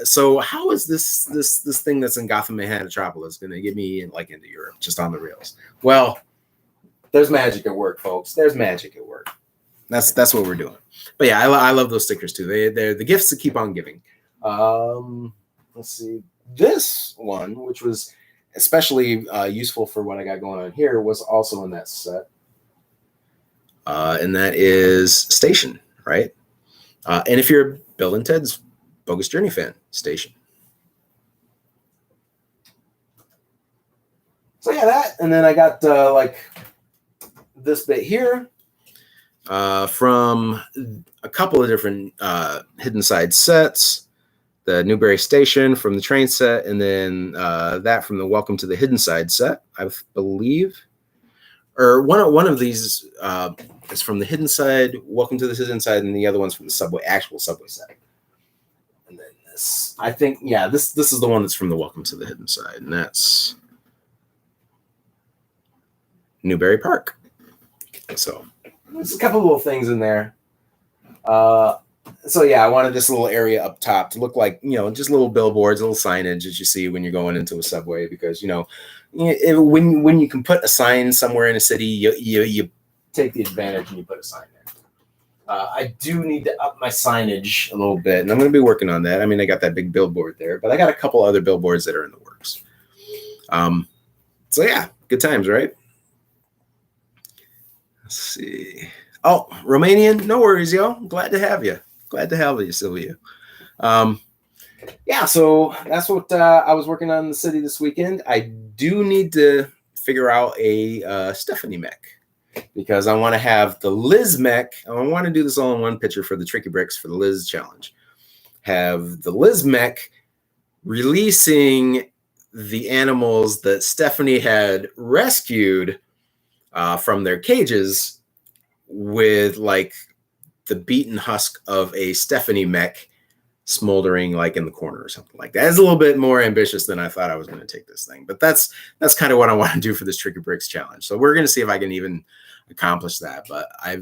so how is this thing that's in Gothamanhattropolis going to get me into Europe just on the rails? Well, there's magic at work, folks. There's magic at work. That's what we're doing. But yeah, I love those stickers too. They're the gifts that keep on giving. Let's see. This one, which was especially useful for what I got going on here, was also in that set. And that is Station, right? And if you're Bill and Ted's Bogus Journey fan, Station. So yeah, that, and then I got like this bit here from a couple of different hidden side sets. The Newberry Station from the train set, and then that from the Welcome to the Hidden Side set, I believe. Or one of these is from the Hidden Side, Welcome to the Hidden Side, and the other one's from the Subway, actual Subway set. And then this, I think, yeah, this is the one that's from the Welcome to the Hidden Side, and that's Newberry Park. So there's a couple little things in there. So yeah, I wanted this little area up top to look like, just little billboards, little signage that you see when you're going into a subway, because, when you can put a sign somewhere in a city, you take the advantage and you put a sign there. I do need to up my signage a little bit, and I'm going to be working on that. I mean, I got that big billboard there, but I got a couple other billboards that are in the works. So yeah, good times, right? Let's see. Oh, Romanian, no worries, yo. Glad to have you. Glad to have you, Sylvia. Yeah, so that's what I was working on in the city this weekend. I do need to figure out a Stephanie mech, because I want to have the Liz mech. I want to do this all in one picture for the Tricky Bricks for the Liz challenge. Have the Liz mech releasing the animals that Stephanie had rescued from their cages with like the beaten husk of a Stephanie mech smoldering like in the corner or something like that. It's a little bit more ambitious than I thought I was going to take this thing, but that's kind of what I want to do for this Tricky Bricks challenge. So we're going to see if I can even accomplish that. But I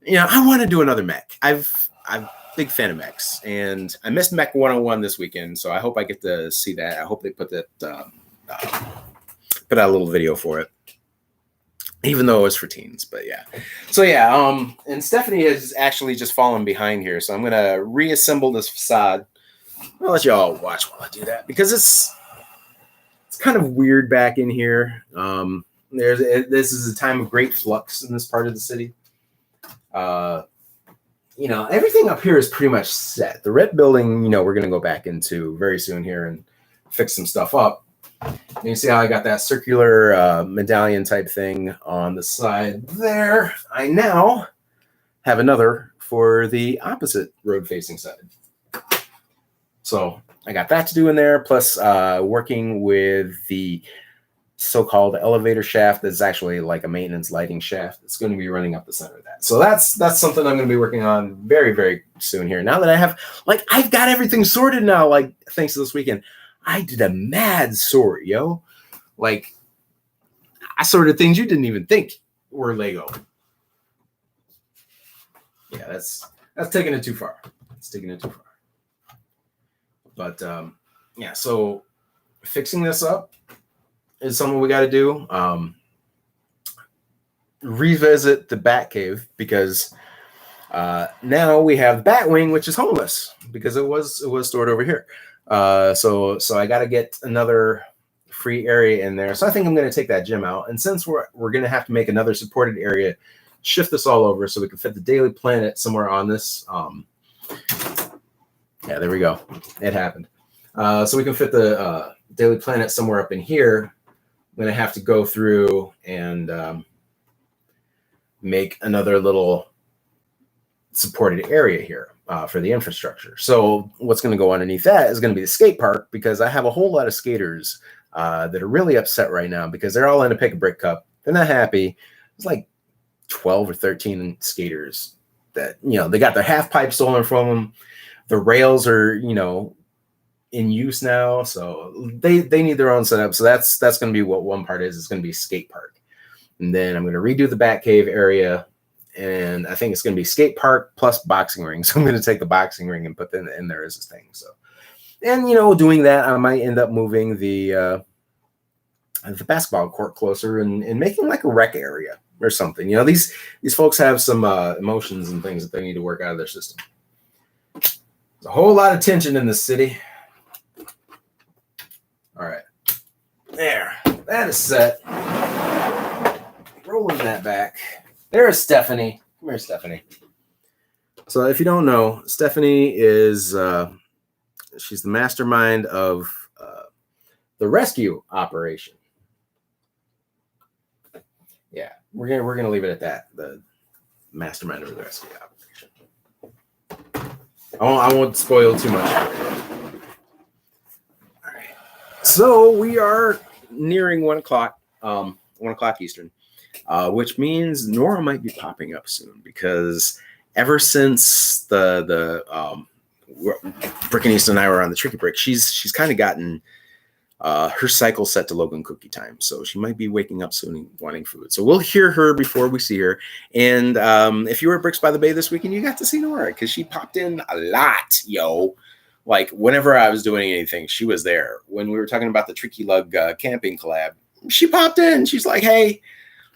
want to do another mech. I'm a big fan of mechs, and I missed Mech 101 this weekend, so I hope I get to see that. I hope they put that put out a little video for it, even though it was for teens. But yeah, so yeah, and Stephanie has actually just fallen behind here, so I'm gonna reassemble this facade. I'll let y'all watch while I do that, because it's kind of weird back in here. This is a time of great flux in this part of the city. Everything up here is pretty much set. The red building, we're gonna go back into very soon here and fix some stuff up. And you see how I got that circular medallion type thing on the side there. I now have another for the opposite road facing side. So I got that to do in there, plus working with the so-called elevator shaft that's actually like a maintenance lighting shaft. It's going to be running up the center of that. So that's something I'm going to be working on very, very soon here. Now that I've got everything sorted now, like thanks to this weekend. I did a mad sort, yo. Like, I sorted things you didn't even think were Lego. Yeah, that's taking it too far. It's taking it too far. But yeah, so fixing this up is something we got to do. Revisit the Batcave, because now we have Batwing, which is homeless because it was stored over here. So I got to get another free area in there. So I think I'm going to take that gym out. And since we're going to have to make another supported area, shift this all over so we can fit the Daily Planet somewhere on this. Yeah, there we go. It happened. So we can fit the Daily Planet somewhere up in here. I'm going to have to go through and make another little supported area here for the infrastructure. So what's going to go underneath that is going to be the skate park, because I have a whole lot of skaters that are really upset right now because they're all in a Pick a Brick Cup. They're not happy. It's like 12 or 13 skaters that, they got their half pipe stolen from them. The rails are, in use now. So they need their own setup. So that's going to be what one part is. It's going to be a skate park. And then I'm going to redo the Batcave area. And I think it's going to be skate park plus boxing ring. So I'm going to take the boxing ring and put that in there as a thing. So, and doing that, I might end up moving the basketball court closer and making like a rec area or something. These folks have some emotions and things that they need to work out of their system. There's a whole lot of tension in this city. All right, there, that is set. Rolling that back. There's Stephanie. Come here, Stephanie. So if you don't know, Stephanie is she's the mastermind of the rescue operation. we're gonna leave it at that. The mastermind of the rescue operation. I won't spoil too much. All right. So we are nearing 1:00, 1:00 Eastern, which means Nora might be popping up soon because ever since the Brick and East and I were on the Tricky Brick, she's kind of gotten her cycle set to Logan cookie time, so she might be waking up soon and wanting food. So we'll hear her before we see her. And if you were at Bricks by the Bay this weekend, you got to see Nora because she popped in a lot, yo. Like whenever I was doing anything, she was there. When we were talking about the Tricky Lug camping collab, she popped in. She's like, "Hey,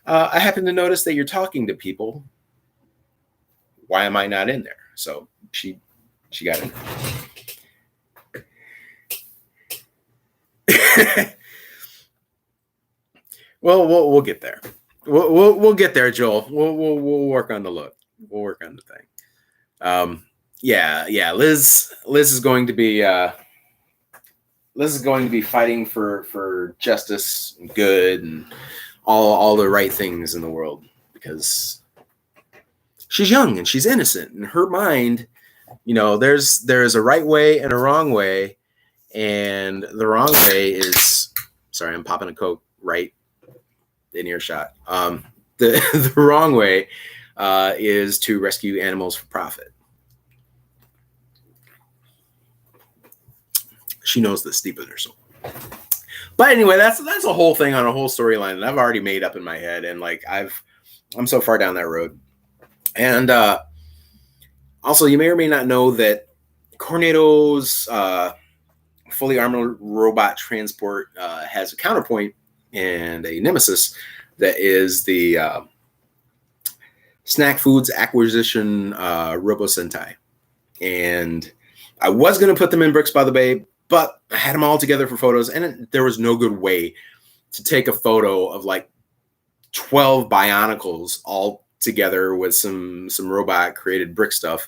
I happen to notice that you're talking to people. Why am I not in there?" So she got in. Well, we'll get there. We'll get there, Joel. We'll work on the look. We'll work on the thing. Yeah. Liz is going to be fighting for justice and good and all the right things in the world because she's young and she's innocent. In her mind, there's a right way and a wrong way, and the wrong way is, sorry, I'm popping a Coke right in earshot. The wrong way is to rescue animals for profit. She knows this deep in her soul. But anyway, that's a whole thing on a whole storyline that I've already made up in my head, and like I'm so far down that road. And also, you may or may not know that Cornado's fully armored robot transport has a counterpoint and a nemesis that is the Snack Foods Acquisition Robo Sentai. And I was going to put them in Bricks by the Bay, but I had them all together for photos, and there was no good way to take a photo of like 12 Bionicles all together with some robot created brick stuff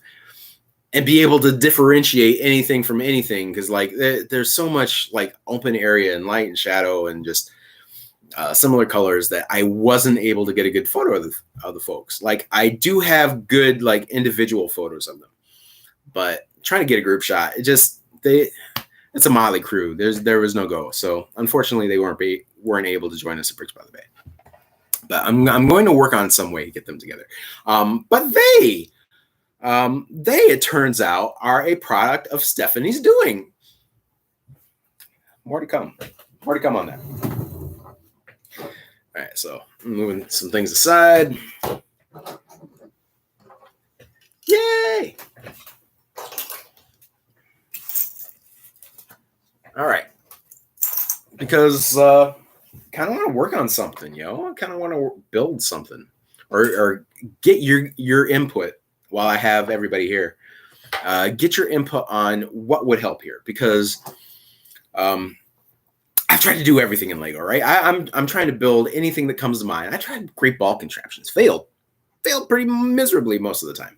and be able to differentiate anything from anything, because like there's so much like open area and light and shadow and just similar colors that I wasn't able to get a good photo of the folks. Like I do have good like individual photos of them, but trying to get a group shot, it's a motley crew. There was no go. So unfortunately they weren't able to join us at Bricks by the Bay. But I'm going to work on some way to get them together. But they, it turns out, are a product of Stephanie's doing. More to come on that. All right, so I'm moving some things aside. Yay! All right, because kind of want to work on something, I kind of want to build something, or get your input while I have everybody here. Get your input on what would help here, because I've tried to do everything in Lego, right? I'm trying to build anything that comes to mind. I tried great ball contraptions, failed pretty miserably most of the time.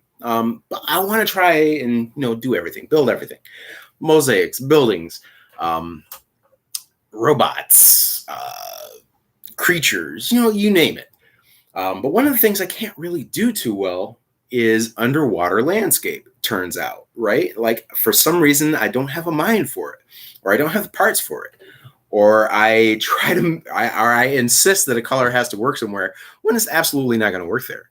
But I want to try and do everything, build everything, mosaics, buildings, robots, creatures, you name it. But one of the things I can't really do too well is underwater landscape, turns out, right? Like for some reason, I don't have a mind for it, or I don't have the parts for it, or I insist that a color has to work somewhere when it's absolutely not going to work there.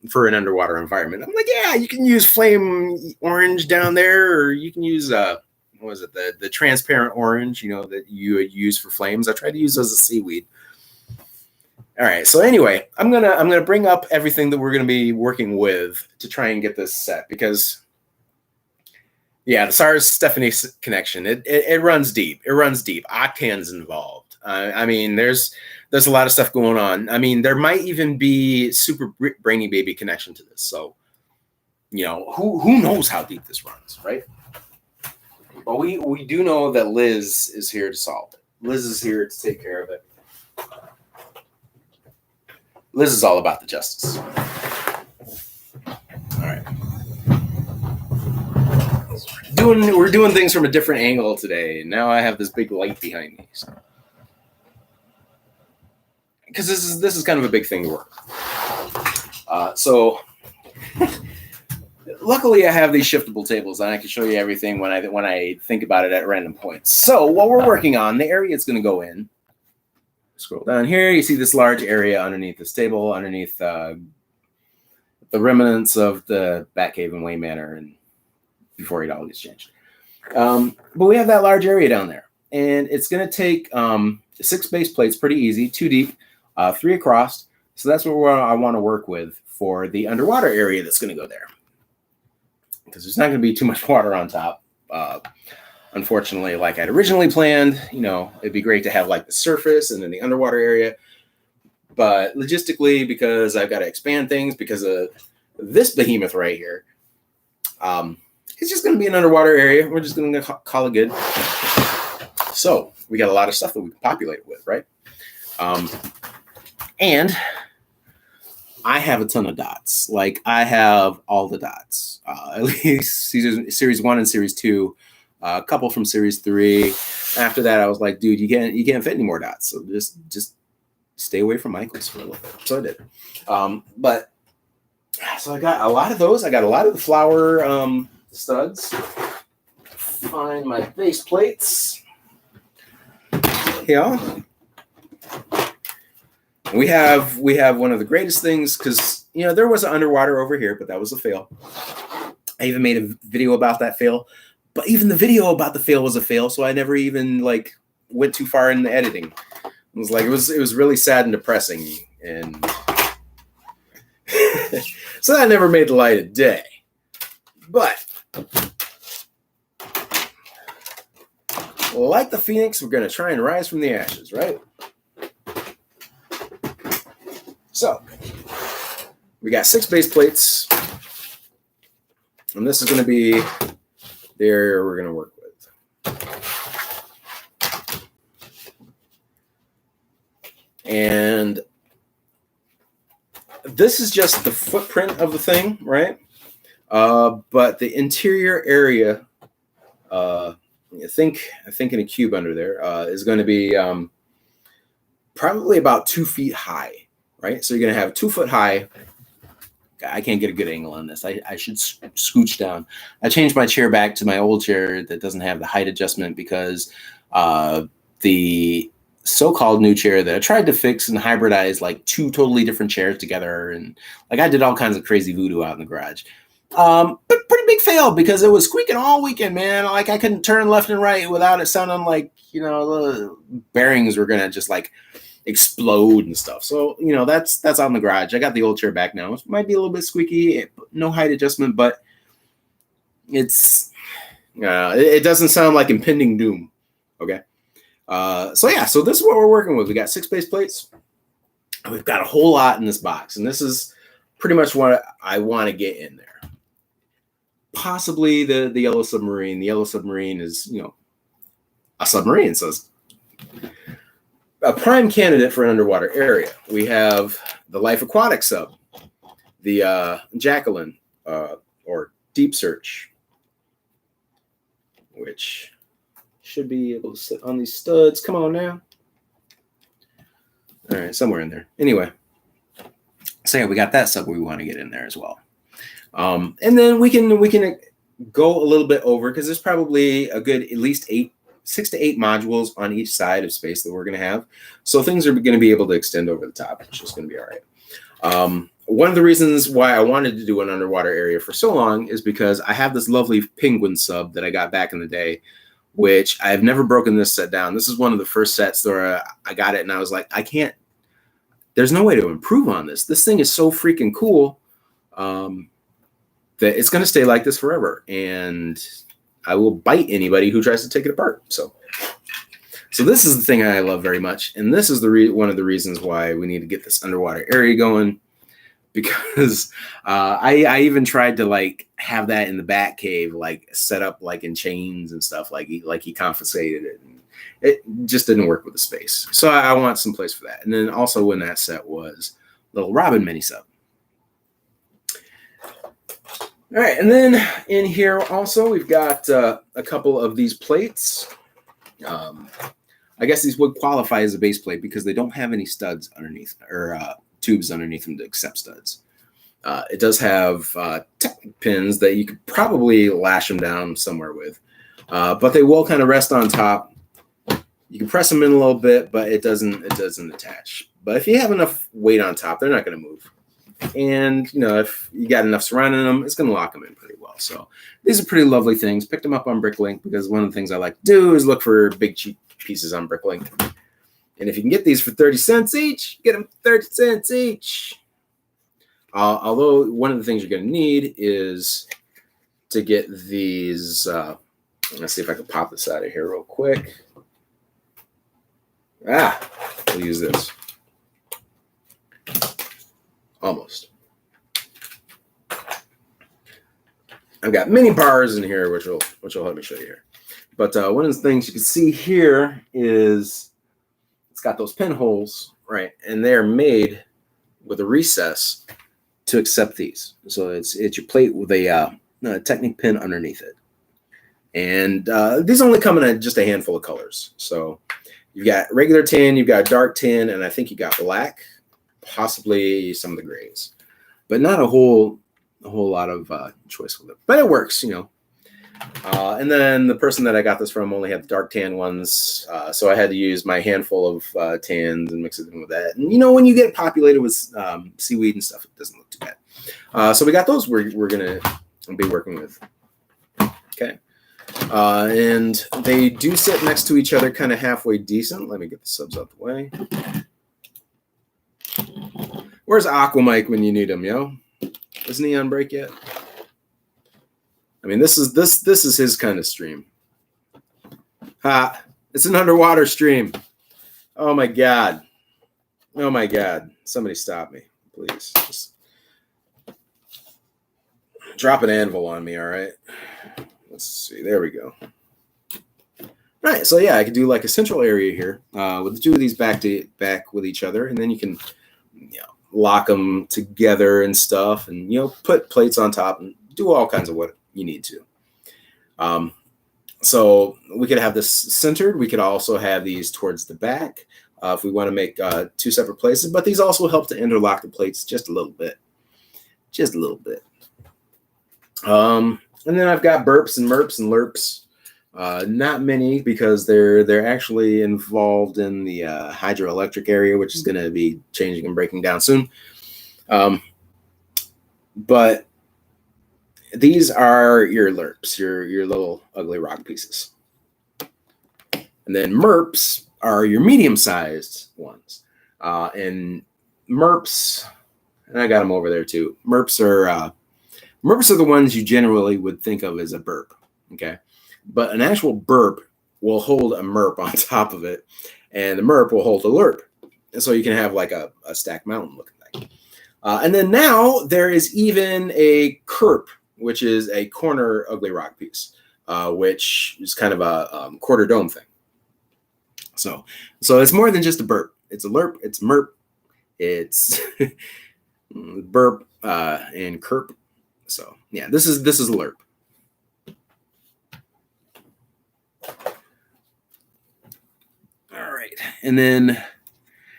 For an underwater environment, I'm like, yeah, you can use flame orange down there, or you can use what was it, the transparent orange, that you would use for flames. I tried to use those as seaweed. All right, so anyway, I'm gonna bring up everything that we're gonna be working with to try and get this set, because yeah, the SARS Stephanie connection, it runs deep. It runs deep. Octan's involved. I mean, there's a lot of stuff going on. I mean, there might even be super brainy baby connection to this. So, who knows how deep this runs, right? But we do know that Liz is here to solve it. Liz is here to take care of it. Liz is all about the justice. All right. We're doing things from a different angle today. Now I have this big light behind me. So. because this is kind of a big thing to work. So luckily I have these shiftable tables and I can show you everything when I think about it at random points. So what we're working on, the area it's going to go in. Scroll down here, you see this large area underneath this table, underneath the remnants of the Batcave and Wayne Manor, and before it all gets changed. But we have that large area down there, and it's going to take 6 base plates, pretty easy, 2 deep, 3 across. So that's what I want to work with for the underwater area that's going to go there, because there's not going to be too much water on top. Unfortunately, like I'd originally planned, it'd be great to have like the surface and then the underwater area. But logistically, because I've got to expand things because of this behemoth right here, it's just going to be an underwater area. We're just going to call it good. So we got a lot of stuff that we can populate with, right? And I have a ton of dots. Like I have all the dots, at least series 1 and series 2. A couple from series 3. After that, I was like, dude, you can't fit any more dots. So just stay away from Michaels for a little bit. So I did. So I got a lot of those. I got a lot of the flower studs. Find my base plates. Yeah. We have one of the greatest things, because there was an underwater over here, but that was a fail. I even made a video about that fail. But even the video about the fail was a fail, so I never even went too far in the editing. It was really sad and depressing, and so that never made the light of day. But like the phoenix, we're going to try and rise from the ashes, right? So we got 6 base plates, and this is going to be the area we're going to work with. And this is just the footprint of the thing, right? But the interior area, I think in a cube under there, is going to be probably about 2 feet high, right? So you're going to have 2 foot high. I can't get a good angle on this. I should scooch down. I changed my chair back to my old chair that doesn't have the height adjustment because the so-called new chair that I tried to fix and hybridize 2 totally different chairs together, and I did all kinds of crazy voodoo out in the garage. But pretty big fail because it was squeaking all weekend, man. I couldn't turn left and right without it sounding like the bearings were gonna just explode and stuff. So that's on the garage. I got the old chair back now. It might be a little bit squeaky, no height adjustment, but it's it doesn't sound like impending doom. Okay. So this is what we're working with. We got 6 base plates. We've got a whole lot in this box, and this is pretty much what I want to get in there. Possibly the Yellow Submarine. The Yellow Submarine is a submarine, so it's a prime candidate for an underwater area. We have the Life Aquatic sub, the Jacqueline or Deep Search, which should be able to sit on these studs. Come on now. All right, somewhere in there. Anyway, so yeah, we got that sub we want to get in there as well. And then we can go a little bit over, because there's probably a good at least 6 to 8 modules on each side of space that we're going to have. So things are going to be able to extend over the top, which is going to be all right. One of the reasons why I wanted to do an underwater area for so long is because I have this lovely penguin sub that I got back in the day, which I've never broken this set down. This is one of the first sets where I got it and I was like, there's no way to improve on this. This thing is so freaking cool that it's going to stay like this forever. And I will bite anybody who tries to take it apart. So this is the thing I love very much. And this is one of the reasons why we need to get this underwater area going, because I even tried to have that in the bat cave, set up in chains and stuff, he confiscated it. And it just didn't work with the space. So I want some place for that. And then also in that set was Little Robin mini sub. All right, and then in here also we've got a couple of these plates. I guess these would qualify as a base plate because they don't have any studs underneath or tubes underneath them to accept studs. It does have technic pins that you could probably lash them down somewhere with, but they will kind of rest on top. You can press them in a little bit, but it doesn't attach. But if you have enough weight on top, they're not going to move. And if you got enough surrounding them, it's going to lock them in pretty well. So these are pretty lovely things. Picked them up on Bricklink because one of the things I like to do is look for big cheap pieces on Bricklink. And if you can get these for 30 cents each, get them 30 cents each. Although one of the things you're going to need is to get these. Let's see if I can pop this out of here real quick. We'll use this. Almost. I've got mini bars in here, which will help me show you here. But one of the things you can see here is it's got those pinholes, right? And they're made with a recess to accept these. So it's your plate with a Technic pin underneath it. And these only come in just a handful of colors. So you've got regular tin, you've got dark tin, and I think you got black, possibly some of the grays, but not a whole lot of choice with it. But it works, And then the person that I got this from only had the dark tan ones, so I had to use my handful of tans and mix it in with that. And when you get populated with seaweed and stuff, it doesn't look too bad. So we got those. We're gonna be working with. Okay. And they do sit next to each other kind of halfway decent. Let me get the subs out the way. Where's Aquaman when you need him, yo? Isn't he on break yet? I mean, this is his kind of stream. It's an underwater stream. Oh my god. Oh my god. Somebody stop me, please. Just drop an anvil on me, all right? Let's see. There we go. All right. So yeah, I could do like a central area here with the two of these back with each other, and then you can lock them together and stuff, and put plates on top and do all kinds of what you need to. So we could have this centered. We could also have these towards the back if we want to make two separate places. But these also help to interlock the plates just a little bit, And then I've got burps and merps and lerps. Not many because they're actually involved in the hydroelectric area, which is going to be changing and breaking down soon. But these are your lerps, your little ugly rock pieces. And then merps are your medium-sized ones. And merps, and I got them over there too. Merps are the ones you generally would think of as a burp, okay? But an actual burp will hold a merp on top of it, and the merp will hold a lerp. And so you can have like a stacked mountain looking thing. And then now there is even a kerp, which is a corner ugly rock piece, which is kind of a quarter dome thing. So it's more than just a burp. It's a lerp, it's merp, it's burp and kerp. So yeah, this is a lerp. All right, and then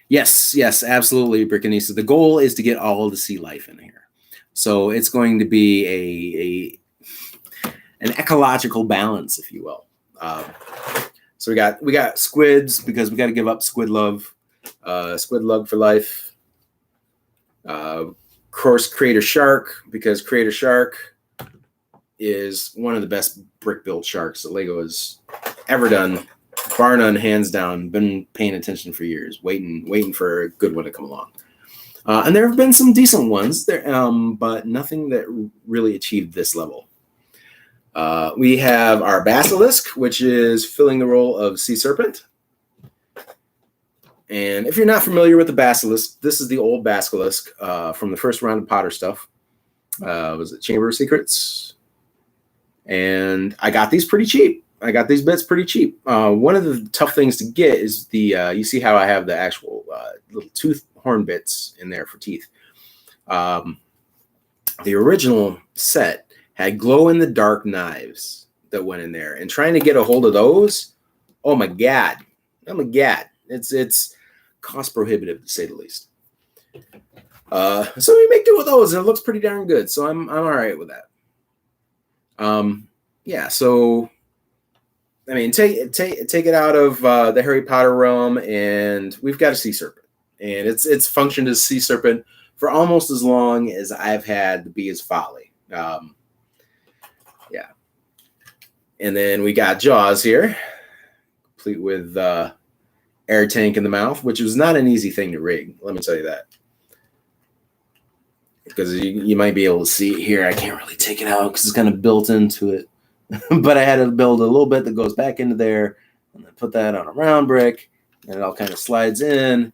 yes, absolutely, Brickanisa. The goal is to get all of the sea life in here. So it's going to be an ecological balance, if you will. So we got squids because we got to give up squid love, squid love for life. Of course, Creator Shark, because Creator Shark is one of the best brick-built sharks that LEGO has ever done. Bar none, hands down. Been paying attention for years, waiting for a good one to come along. And there have been some decent ones there, but nothing that really achieved this level. We have our Basilisk, which is filling the role of Sea Serpent. And if you're not familiar with the Basilisk, this is the old Basilisk from the first round of Potter stuff. Was it Chamber of Secrets? And I got these pretty cheap. I got these bits pretty cheap. One of the tough things to get is the, you see how I have the actual little tooth horn bits in there for teeth. The original set had glow-in-the-dark knives that went in there. And trying to get a hold of those, oh my God. I'm a gad. It's cost prohibitive to say the least. So we make do with those, and it looks pretty darn good. So I'm all right with that. Yeah. So I mean, take it out of the Harry Potter realm, and we've got a sea serpent, and it's functioned as sea serpent for almost as long as I've had the Bee's Folly. Yeah. And then we got Jaws here, complete with air tank in the mouth, which was not an easy thing to rig. Let me tell you that. Because you might be able to see it here. I can't really take it out because it's kind of built into it. But I had to build a little bit that goes back into there and then put that on a round brick, and it all kind of slides in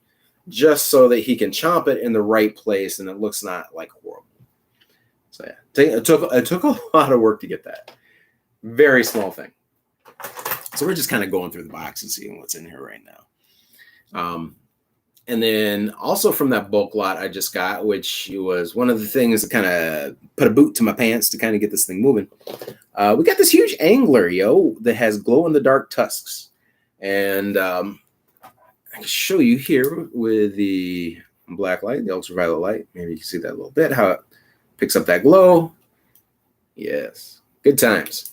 just so that he can chomp it in the right place and it looks not like horrible. So yeah, it took a lot of work to get that. Very small thing. So we're just kind of going through the box and seeing what's in here right now. And then also from that bulk lot I just got, which was one of the things that kind of put a boot to my pants to kind of get this thing moving. We got this huge angler, that has glow-in-the-dark tusks. And I can show you here with the black light, the ultraviolet light. Maybe you can see that a little bit, how it picks up that glow. Yes, good times.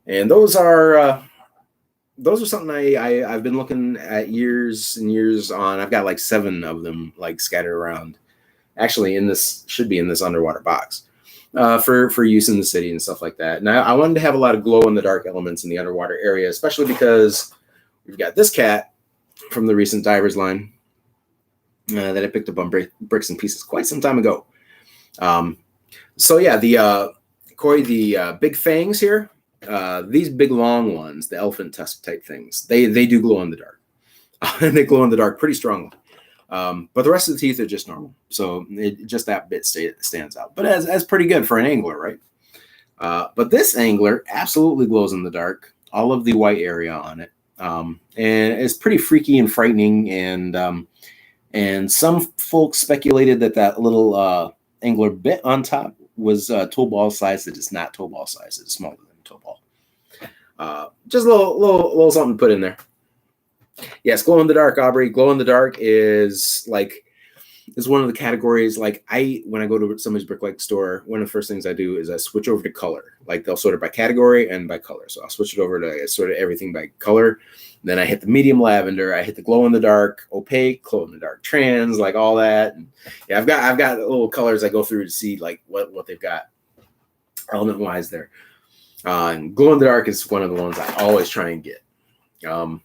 And those are something I've been looking at years and years on. I've got like 7 of them like scattered around. Actually, should be in this underwater box for use in the city and stuff like that. And I wanted to have a lot of glow in the dark elements in the underwater area, especially because we've got this cat from the recent Divers line that I picked up on Bricks and Pieces quite some time ago. So yeah, the big fangs here. These big long ones, the elephant tusk type things, they do glow in the dark. And they glow in the dark pretty strongly. But the rest of the teeth are just normal. So just that bit stands out. But as pretty good for an angler, right? But this angler absolutely glows in the dark. All of the white area on it. And it's pretty freaky and frightening. And some folks speculated that little angler bit on top was tool ball size. That is not tool ball size. It's smaller than toe ball. Just a little something to put in there. Yes, glow in the dark, Aubrey. Glow in the dark is one of the categories. Like when I go to somebody's brick store, one of the first things I do is I switch over to color. Like they'll sort it by category and by color. So I'll switch it over to sort of everything by color. Then I hit the medium lavender. I hit the glow in the dark, opaque, glow in the dark, trans, like all that. And yeah, I've got little colors I go through to see like what they've got element wise there. And glow in the dark is one of the ones I always try and get. And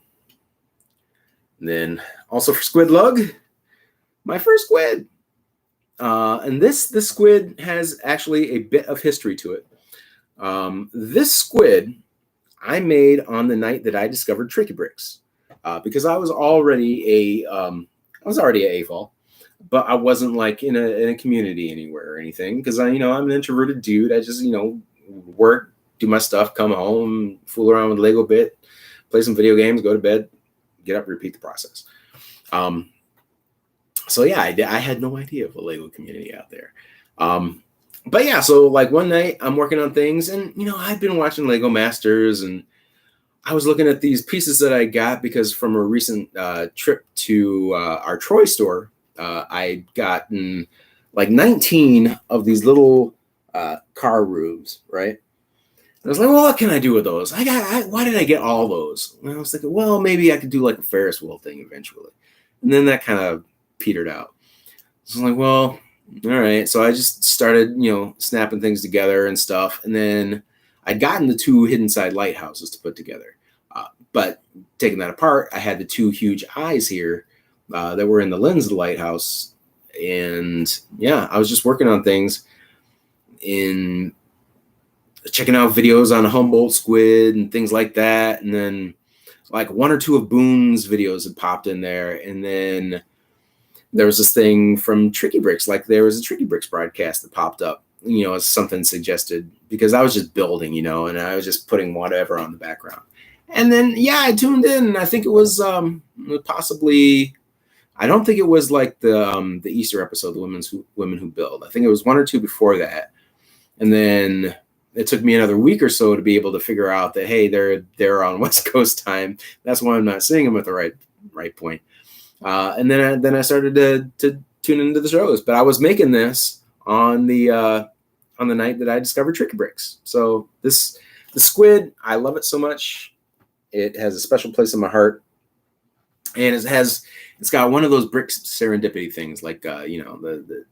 then also for squid lug, my first squid. And this squid has actually a bit of history to it. This squid I made on the night that I discovered Tricky Bricks, because I was already a AFOL, but I wasn't like in a community anywhere or anything, because I'm an introverted dude. I just work, do my stuff, come home, fool around with Lego bit, play some video games, go to bed, get up, repeat the process. So yeah, I had no idea of a Lego community out there. But yeah, so like one night I'm working on things, and I've been watching Lego Masters, and I was looking at these pieces that I got because from a recent trip to our Troy store, I'd gotten like 19 of these little car roofs, right? And I was like, well, what can I do with those? Why did I get all those? And I was thinking, well, maybe I could do like a Ferris wheel thing eventually. And then that kind of petered out. So I was like, well, all right. So I just started, snapping things together and stuff. And then I'd gotten the 2 hidden side lighthouses to put together. But taking that apart, I had the 2 huge eyes here that were in the lens of the lighthouse. And yeah, I was just working on things in checking out videos on a Humboldt squid and things like that. And then like 1 or 2 of Boone's videos had popped in there. And then there was this thing from Tricky Bricks. Like there was a Tricky Bricks broadcast that popped up, as something suggested, because I was just building, and I was just putting whatever on the background. And then, yeah, I tuned in, and I think it was possibly, I don't think it was like the Easter episode, the Women Who Build. I think it was 1 or 2 before that. And then it took me another week or so to be able to figure out that, hey, they're on West Coast time. That's why I'm not seeing them at the right point. And then I started to tune into the shows. But I was making this on the night that I discovered Tricky Bricks. So the squid, I love it so much. It has a special place in my heart, and it's got one of those bricks serendipity things, like the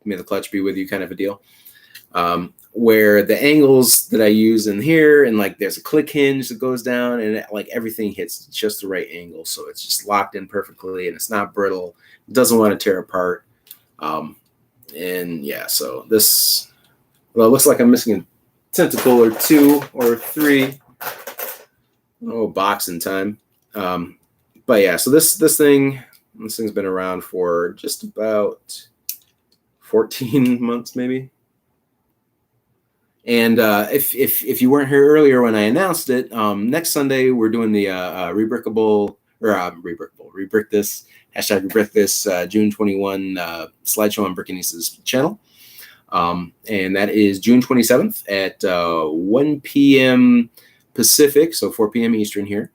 may the clutch be with you kind of a deal. Where the angles that I use in here, and like there's a click hinge that goes down, and like everything hits just the right angle, so it's just locked in perfectly, and it's not brittle. It doesn't want to tear apart. And yeah, so this, well, it looks like I'm missing a tentacle or 2 or 3. Oh, boxing time. But yeah, so this thing's been around for just about 14 months, maybe. And if you weren't here earlier when I announced it, next Sunday we're doing the Rebrick This, #RebrickThis, June 21 slideshow on Brickanista's channel. And that is June 27th at 1 p.m. Pacific, so 4 p.m. Eastern here.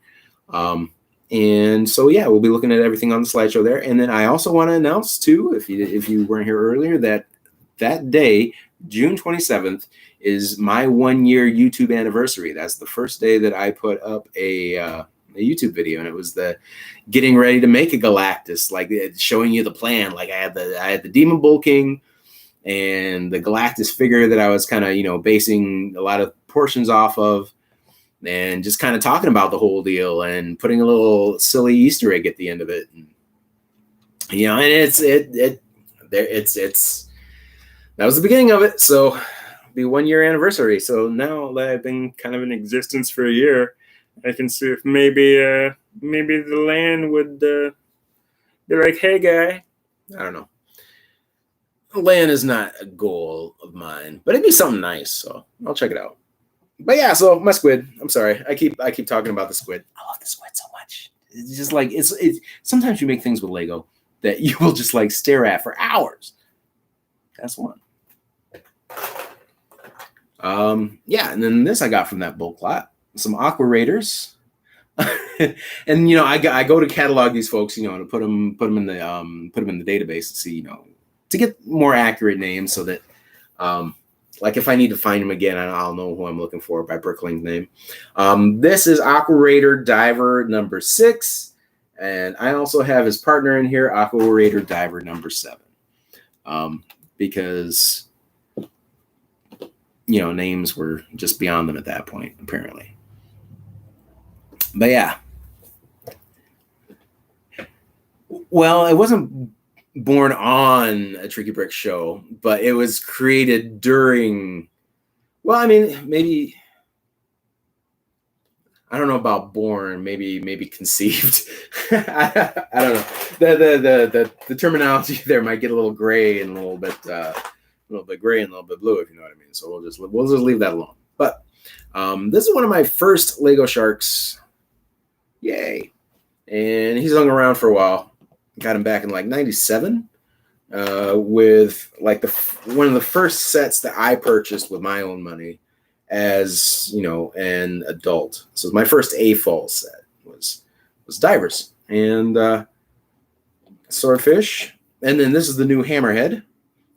And so, yeah, we'll be looking at everything on the slideshow there. And then I also want to announce, too, if you weren't here earlier, that day, June 27th, is my 1-year YouTube anniversary. That's the first day that I put up a YouTube video, and it was the getting ready to make a Galactus, like showing you the plan. Like I had the Demon Bull King and the Galactus figure that I was kind of basing a lot of portions off of, and just kind of talking about the whole deal and putting a little silly Easter egg at the end of it. And and it's that was the beginning of it. So the 1-year anniversary. So now that I've been kind of in existence for a year, I can see if maybe the land would be like, hey guy. I don't know. Land is not a goal of mine, but it'd be something nice. So I'll check it out. But yeah, so my squid. I'm sorry, I keep talking about the squid. I love the squid so much. It's just like it's. Sometimes you make things with Lego that you will just like stare at for hours. That's one. Yeah, and then this I got from that bulk lot. Some Aqua Raiders. And I go to catalog these folks, to put them in the database to see, to get more accurate names, so that like if I need to find him again, I'll know who I'm looking for by Brickling's name. This is Aqua Raider Diver number 6, and I also have his partner in here, Aqua Raider Diver number 7, because names were just beyond them at that point, apparently. But yeah, well, it wasn't born on a Tricky Brick show, but it was created during, well, I mean, maybe, I don't know about born, maybe conceived. I don't know. The terminology there might get a little gray and a little bit gray and a little bit blue, if you know what I mean. So we'll just leave that alone. But this is one of my first Lego Sharks. Yay. And he's hung around for a while. Got him back in like 97 with like one of the first sets that I purchased with my own money as, an adult. So my first A-fall set was divers and swordfish. And then this is the new hammerhead.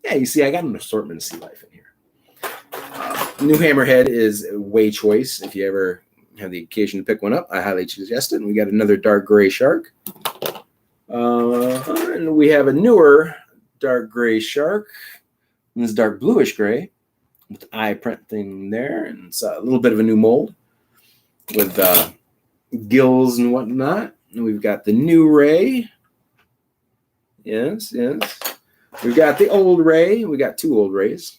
Yeah, you see, I got an assortment of sea life in here. New hammerhead is way choice. If you ever have the occasion to pick one up, I highly suggest it. And we got another dark gray shark. And we have a newer dark gray shark. And this dark bluish gray with the eye print thing there. And it's a little bit of a new mold with gills and whatnot. And we've got the new ray. Yes. We've got the old ray. We got 2 old rays.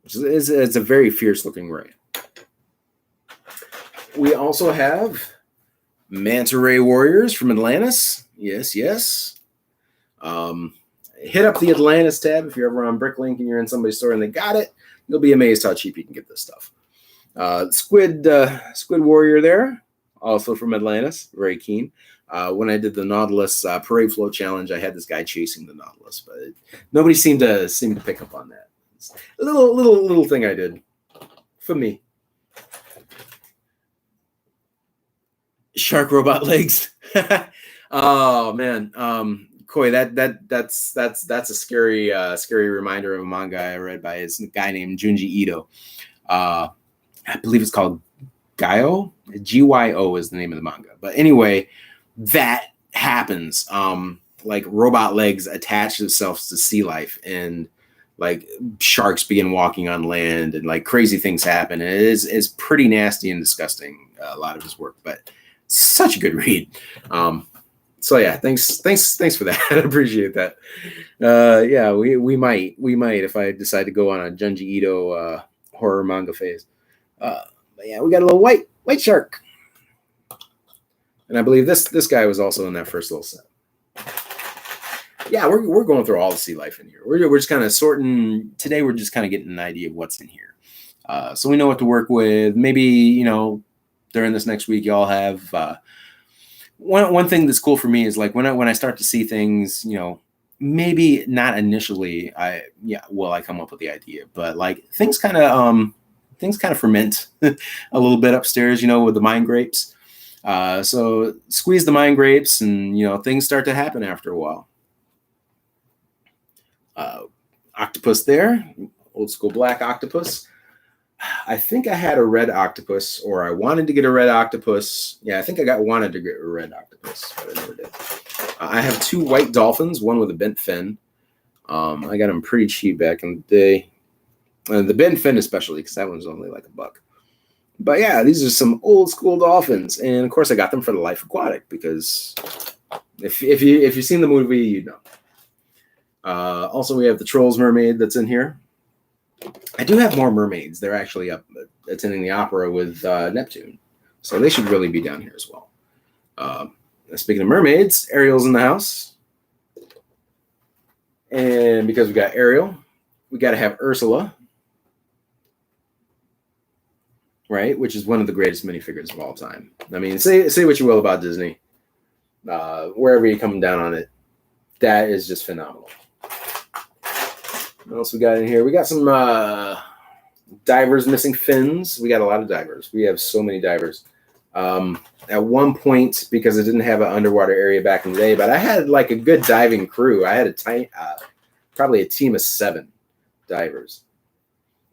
It's a very fierce looking ray. We also have Manta Ray Warriors from Atlantis. Yes. Hit up the Atlantis tab if you're ever on Bricklink and you're in somebody's store and they got it. You'll be amazed how cheap you can get this stuff. Squid Warrior there, also from Atlantis. Very keen. When I did the Nautilus Parade Flow Challenge, I had this guy chasing the Nautilus, but nobody seemed to pick up on that. A little thing I did for me. Shark robot legs. Oh man, Koi, that's a scary reminder of a manga I read by this guy named Junji Ito. I believe it's called Gyo. GYO is the name of the manga. But anyway, that happens. Like robot legs attach themselves to sea life, and like sharks begin walking on land, and like crazy things happen. And it is pretty nasty and disgusting. A lot of his work, but such a good read. So yeah, thanks for that. I appreciate that. Yeah, we might if I decide to go on a Junji Ito horror manga phase. But yeah, we got a little white shark, and I believe this guy was also in that first little set. Yeah, we're going through all the sea life in here. We're just kind of sorting today. We're just kind of getting an idea of what's in here, so we know what to work with. Maybe during this next week, y'all have one thing that's cool for me is like when I start to see things, maybe not initially. I come up with the idea, but like things kind of ferment a little bit upstairs, with the mind grapes. So squeeze the mind grapes, and things start to happen after a while. Octopus there, old school black octopus. I think I had a red octopus, or I wanted to get a red octopus. Yeah, I think I wanted to get a red octopus, but I never did. I have 2 white dolphins, one with a bent fin. I got them pretty cheap back in the day. The bent fin especially, because that one's only like $1. But yeah, these are some old school dolphins, and of course I got them for the Life Aquatic, because if you've seen the movie, you'd know. Also, we have the Trolls mermaid that's in here. I do have more mermaids. They're actually up attending the opera with Neptune, so they should really be down here as well. Speaking of mermaids, Ariel's in the house, and because we got Ariel, we got to have Ursula, right? Which is one of the greatest minifigures of all time. I mean, say what you will about Disney, wherever you come down on it, that is just phenomenal. What else we got in here? We got some divers missing fins. We got a lot of divers. We have so many divers. At one point, because I didn't have an underwater area back in the day, but I had like a good diving crew. I had probably a team of 7 divers.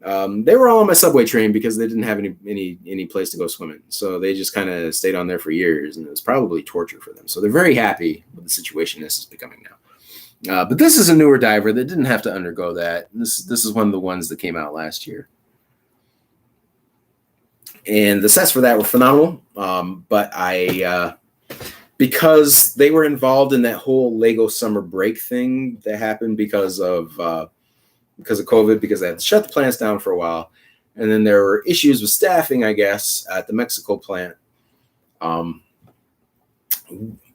They were all on my subway train because they didn't have any place to go swimming. So they just kind of stayed on there for years, and it was probably torture for them. So they're very happy with the situation this is becoming now. But this is a newer diver that didn't have to undergo that. This is one of the ones that came out last year. And the sets for that were phenomenal. But because they were involved in that whole Lego summer break thing that happened because of COVID, because they had to shut the plants down for a while. And then there were issues with staffing, I guess, at the Mexico plant.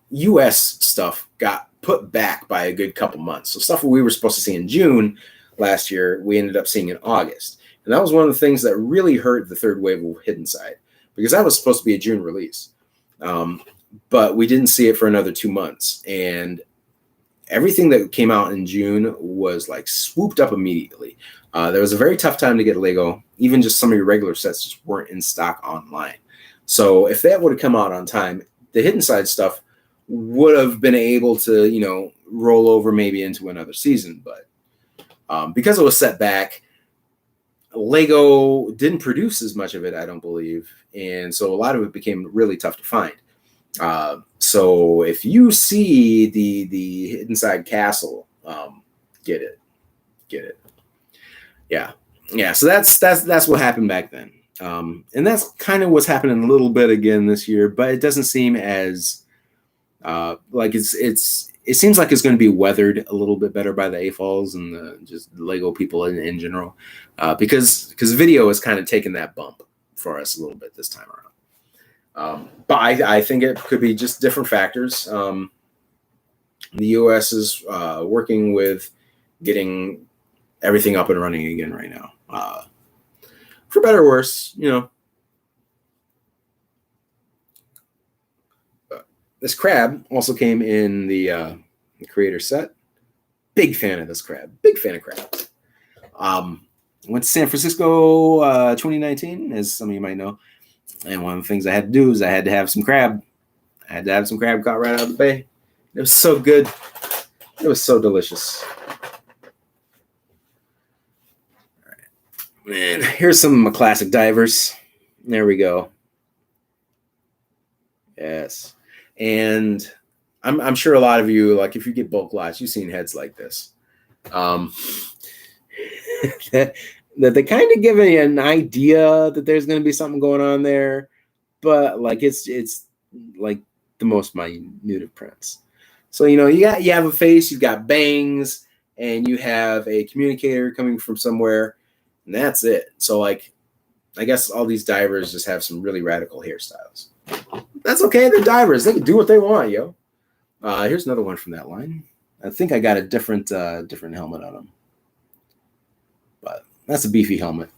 U.S. stuff got put back by a good couple months. So stuff we were supposed to see in June last year, we ended up seeing in August. And that was one of the things that really hurt the third wave of Hidden Side, because that was supposed to be a June release. But we didn't see it for another 2 months. And everything that came out in June was like swooped up immediately. There was a very tough time to get Lego. Even just some of your regular sets just weren't in stock online. So if that would have come out on time, the Hidden Side stuff would have been able to, roll over maybe into another season. But because it was set back, Lego didn't produce as much of it, I don't believe. And so a lot of it became really tough to find. So if you see the Hidden Side Castle, get it. Yeah. So that's what happened back then. And that's kind of what's happening a little bit again this year, but it doesn't seem as like it seems like it's going to be weathered a little bit better by the AFOLs and the just Lego people in general, because video has kind of taken that bump for us a little bit this time around. But I think it could be just different factors. The US is working with getting everything up and running again right now, for better or worse, This crab also came in the creator set. Big fan of this crab. Big fan of crabs. Went to San Francisco 2019, as some of you might know. And one of the things I had to do is I had to have some crab. I had to have some crab caught right out of the bay. It was so good. It was so delicious. All right. And here's some of my classic divers. There we go. Yes. And I'm sure a lot of you, like if you get bulk lots, you've seen heads like this. That they kind of give you an idea that there's going to be something going on there, but like it's like the most minute of prints. So you have a face, you've got bangs, and you have a communicator coming from somewhere, and that's it. So like, I guess all these divers just have some really radical hairstyles. That's okay. They're divers. They can do what they want, yo. Here's another one from that line. I think I got a different helmet on them. But that's a beefy helmet,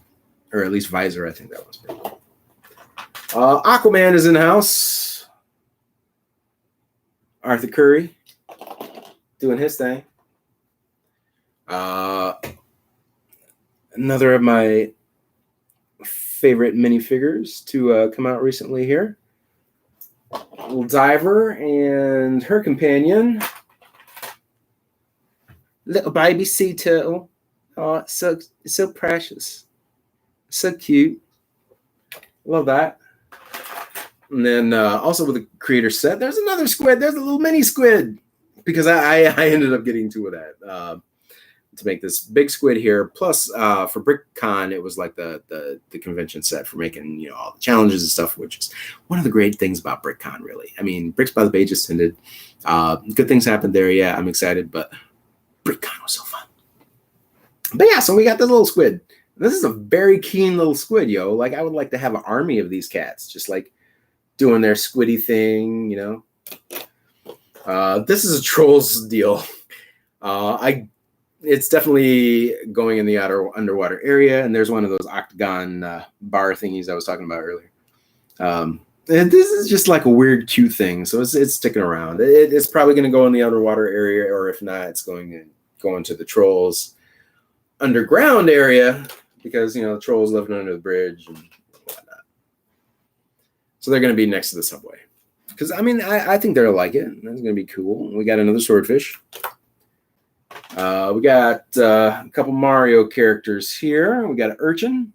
or at least visor. I think that was pretty cool. Aquaman is in the house. Arthur Curry doing his thing. Another of my favorite minifigures to come out recently here. Little diver and her companion, little baby sea turtle. Oh, it's so precious. So cute. Love that. And then also with the creator set, there's another squid. There's a little mini squid. Because I ended up getting two of that to make this big squid here. Plus, for BrickCon, it was like the convention set for making all the challenges and stuff, which is one of the great things about BrickCon, really. I mean, Bricks by the Bay just ended. Good things happened there. Yeah, I'm excited, but BrickCon was so fun. But yeah, so we got this little squid. This is a very keen little squid, yo. Like, I would like to have an army of these cats, just like doing their squiddy thing, This is a Trolls deal. It's definitely going in the underwater area, and there's one of those octagon bar thingies I was talking about earlier. And this is just like a weird, cute thing, so it's sticking around. It's probably going to go in the underwater area, or if not, it's going to go into the Trolls underground area, because the Trolls living under the bridge and whatnot. So they're going to be next to the subway. Because, I think they'll like it. That's going to be cool. We got another swordfish. We got a couple Mario characters here. We got an urchin,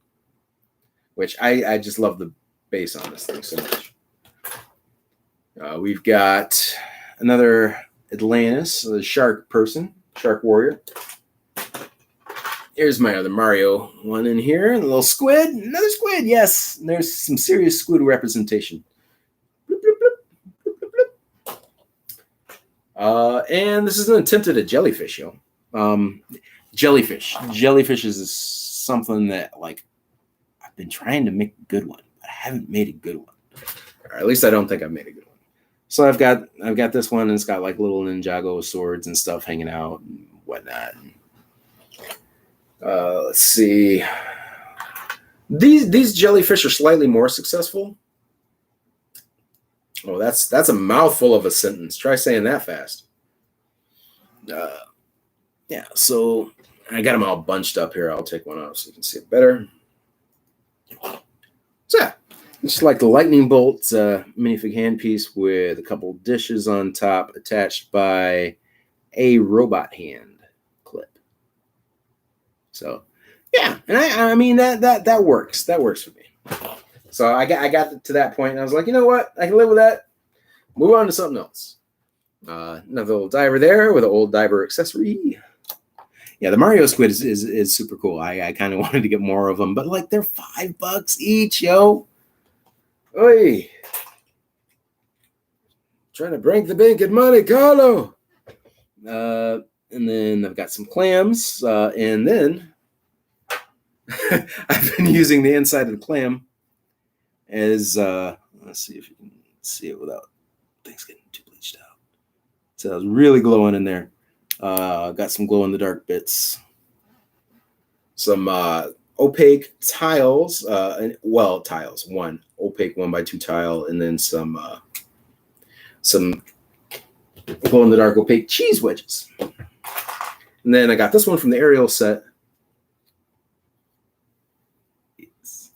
which I just love the base on this thing so much. We've got another Atlantis, the shark warrior. Here's my other Mario one in here. A little squid. Another squid, yes. There's some serious squid representation. Bloop, bloop, bloop, bloop, bloop. And this is an attempt at a jellyfish, yo. Jellyfish. Jellyfishes is something that, like, I've been trying to make a good one, but I haven't made a good one. Or at least I don't think I've made a good one. So I've got this one, and it's got like little Ninjago swords and stuff hanging out and whatnot. Let's see. These jellyfish are slightly more successful. Oh, that's a mouthful of a sentence. Try saying that fast. Yeah, so I got them all bunched up here. I'll take one off so you can see it better. So yeah, it's just like the lightning bolt minifig handpiece with a couple dishes on top attached by a robot hand clip. So yeah, and I mean that works. That works for me. So I got to that point, and I was like, you know what? I can live with that. Move on to something else. Another little diver there with an old diver accessory. Yeah, the Mario squid is super cool. I kind of wanted to get more of them, but like they're $5 each, yo. Oi. Trying to break the bank and money, Carlo. And then I've got some clams, and then I've been using the inside of the clam as let's see if you can see it without things getting too bleached out. So it's really glowing in there. Got some glow in the dark bits, some opaque tiles, tiles, one opaque 1x2 tile, and then some glow in the dark opaque cheese wedges. And then I got this one from the aerial set.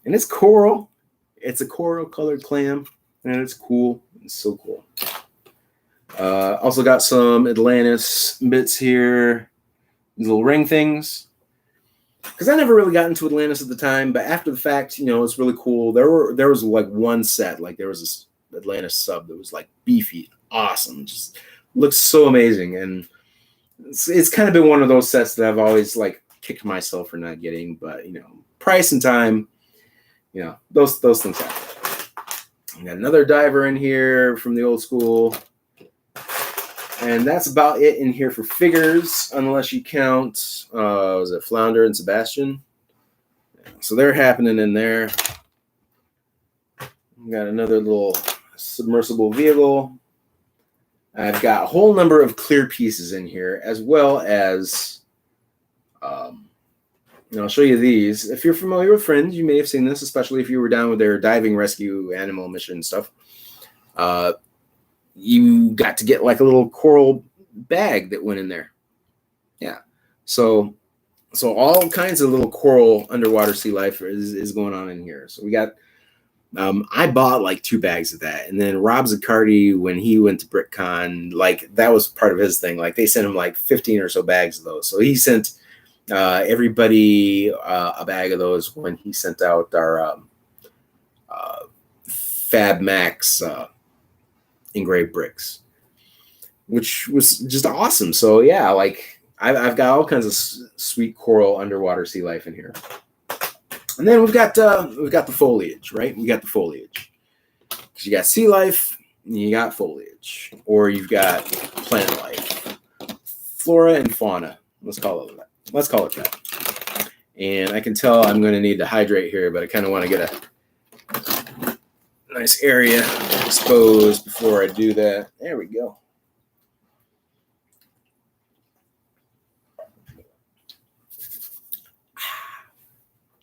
And it's coral. It's a coral colored clam, and it's cool. It's so cool. Also got some Atlantis bits here. These little ring things. Because I never really got into Atlantis at the time, but after the fact, you know, it's really cool. There was like one set, like there was this Atlantis sub that was like beefy, awesome, just looks so amazing. And it's kind of been one of those sets that I've always like kicked myself for not getting, but you know, price and time, you know, those things happen. We got another diver in here from the old school. And that's about it in here for figures, unless you count, was it Flounder and Sebastian? So they're happening in there. We got another little submersible vehicle. I've got a whole number of clear pieces in here, as well as, I'll show you these. If you're familiar with Friends, you may have seen this, especially if you were down with their diving rescue animal mission stuff. You got to get like a little coral bag that went in there. Yeah. So all kinds of little coral underwater sea life is going on in here. So we got, I bought like 2 bags of that. And then Rob Zaccardi, when he went to BrickCon, like that was part of his thing. Like they sent him like 15 or so bags of those. So he sent everybody a bag of those when he sent out our Fab Max engraved bricks, which was just awesome. So yeah, like I've got all kinds of sweet coral underwater sea life in here. And then we've got the foliage, right? We got the foliage. You got sea life, and you got foliage, or you've got plant life, flora and fauna. Let's call it that. And I can tell I'm going to need to hydrate here, but I kind of want to get a nice area exposed before I do that. There we go.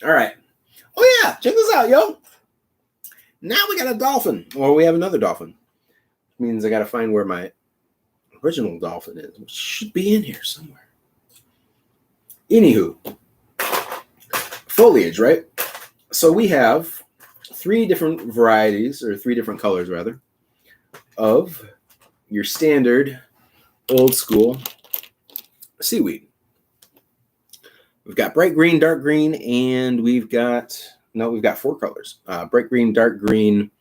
All right. Oh yeah, check this out, yo. Now we got a dolphin, or we have another dolphin. Which means I got to find where my original dolphin is, which should be in here somewhere. Anywho, foliage, right? So we have 3 different varieties, or 3 different colors rather, of your standard old school seaweed. We've got bright green, dark green, and we've got 4 colors. Bright green, dark green,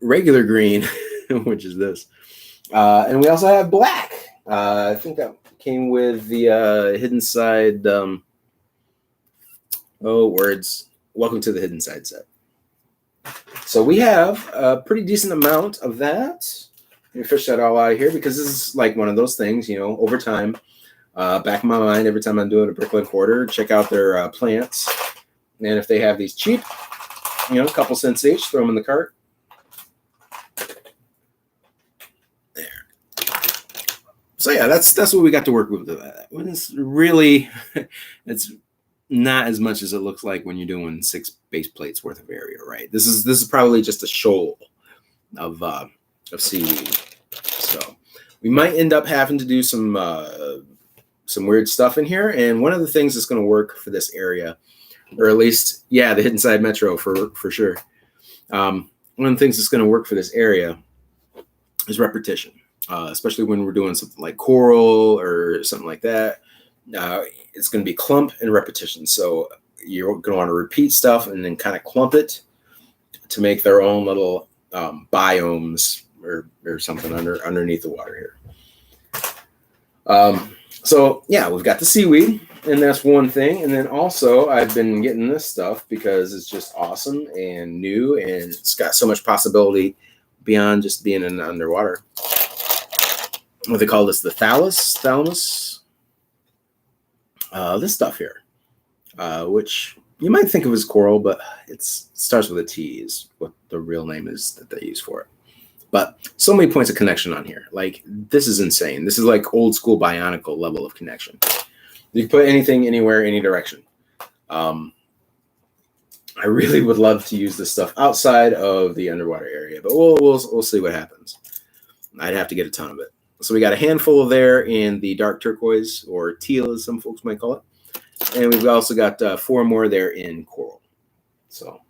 regular green, which is this. And we also have black. I think that came with the Hidden Side, Welcome to the Hidden Side set. So we have a pretty decent amount of that. Let me fish that all out of here, because this is like one of those things, you know, over time. Back in my mind, every time I'm doing a Bricklink quarter, check out their plants. And if they have these cheap, you know, a couple cents each, throw them in the cart. There. So yeah, that's what we got to work with. That it's really, it's not as much as it looks like when you're doing 6 base plates worth of area, right? This is probably just a shoal of seaweed. So we might end up having to do some weird stuff in here. And one of the things that's going to work for this area, or at least, yeah, the Hidden Side Metro for sure. One of the things that's going to work for this area is repetition, especially when we're doing something like coral or something like that. It's going to be clump and repetition. So you're going to want to repeat stuff and then kind of clump it to make their own little biomes or something underneath the water here. So yeah, we've got the seaweed, and that's one thing. And then also I've been getting this stuff because it's just awesome and new, and it's got so much possibility beyond just being in the underwater. What they call this, the thalamus. This stuff here, which you might think of as coral, but it starts with a T is what the real name is that they use for it. But so many points of connection on here. Like, this is insane. This is like old school Bionicle level of connection. You can put anything, anywhere, any direction. I really would love to use this stuff outside of the underwater area, but we'll see what happens. I'd have to get a ton of it. So we got a handful there in the dark turquoise, or teal as some folks might call it. And we've also got 4 more there in coral. So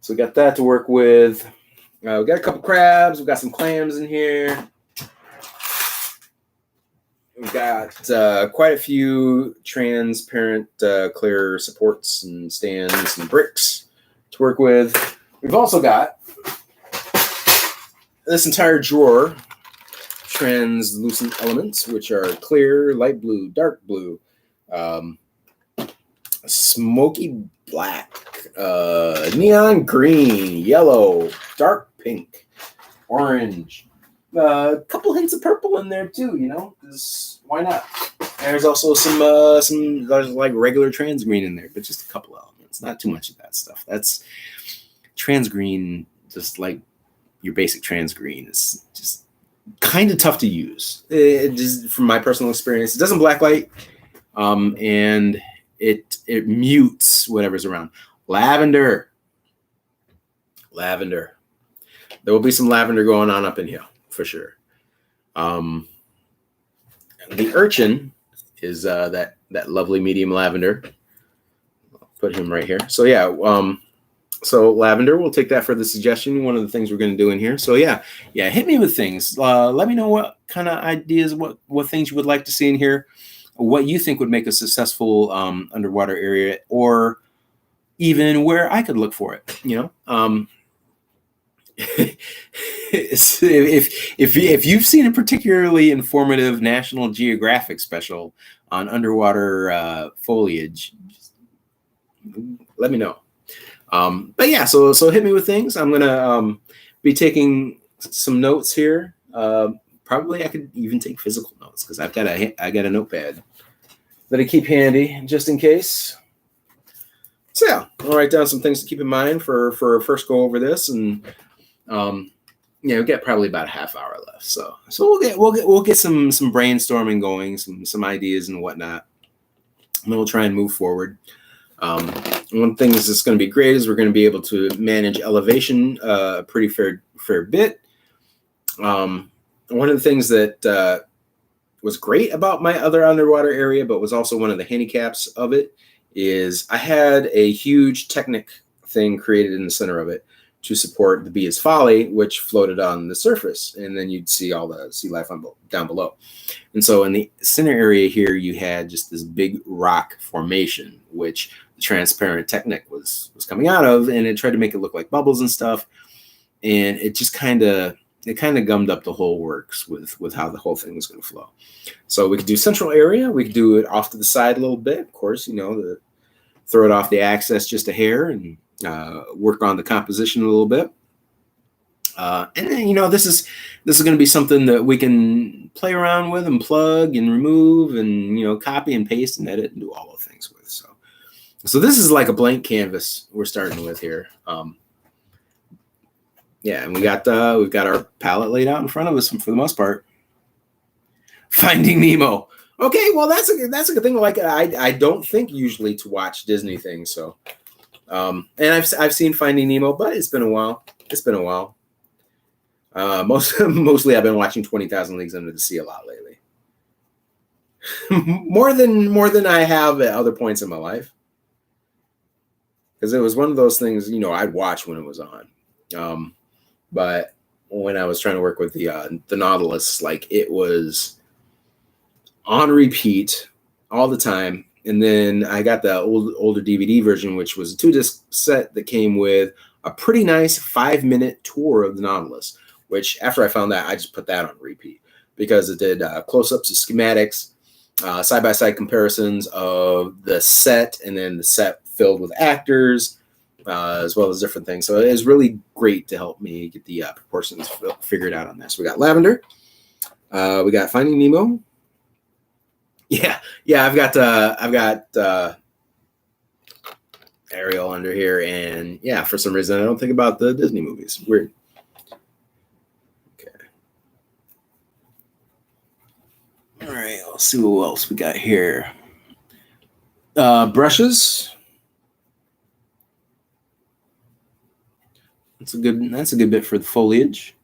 we got that to work with. We got a couple crabs. We got some clams in here. We've got quite a few transparent clear supports and stands and bricks to work with. We've also got this entire drawer, translucent elements, which are clear, light blue, dark blue, smoky black, neon green, yellow, dark pink, orange. A couple hints of purple in there too, because why not? There's also some there's like regular trans green in there, but just a couple elements, not too much of that stuff. That's trans green, just like your basic trans green, is just kind of tough to use. It just, from my personal experience, it doesn't blacklight, and it mutes whatever's around. Lavender. There will be some lavender going on up in here for sure. The urchin is that lovely medium lavender. I'll put him right here. So yeah, so lavender, we'll take that for the suggestion. One of the things we're going to do in here. So yeah, hit me with things. Let me know what kind of ideas, what things you would like to see in here, what you think would make a successful underwater area, or even where I could look for it. If you've seen a particularly informative National Geographic special on underwater foliage, just let me know. But yeah, so hit me with things. I'm gonna be taking some notes here. Probably I could even take physical notes because I got a notepad that I keep handy just in case. So yeah, I'll write down some things to keep in mind for a first go over this, and we've got probably about a half hour left. So we'll get some brainstorming going, some ideas and whatnot, and then we'll try and move forward. One thing that's going to be great is we're going to be able to manage elevation a pretty fair bit. One of the things that was great about my other underwater area, but was also one of the handicaps of it, is I had a huge Technic thing created in the center of it to support the Bea's Folly, which floated on the surface, and then you'd see all the sea life down below. And so in the center area here, you had just this big rock formation, which the transparent Technic was coming out of, and it tried to make it look like bubbles and stuff. And it just kind of gummed up the whole works with how the whole thing was going to flow. So we could do central area. We could do it off to the side a little bit. Of course, throw it off the axis just a hair and work on the composition a little bit. And then, this is going to be something that we can play around with and plug and remove and, copy and paste and edit and do all the things with. So this is like a blank canvas we're starting with here. And we've got our palette laid out in front of us for the most part. Finding Nemo. Okay, well that's a good thing. Like I don't think usually to watch Disney things, so and I've seen Finding Nemo, but it's been a while. Mostly I've been watching 20,000 Leagues Under the Sea a lot lately. more than I have at other points in my life, because it was one of those things I'd watch when it was on. But when I was trying to work with the Nautilus, like it was on repeat all the time. And then I got the older DVD version, which was a 2-disc set that came with a pretty nice 5-minute tour of the Nautilus, which after I found that, I just put that on repeat because it did close-ups of schematics, side-by-side comparisons of the set, and then the set filled with actors, as well as different things. So it was really great to help me get the proportions figured out on this. We got lavender. We got Finding Nemo. Yeah. I've got Ariel under here, and for some reason I don't think about the Disney movies. Weird. Okay. All right. Let's see what else we got here. Brushes. That's a good bit for the foliage.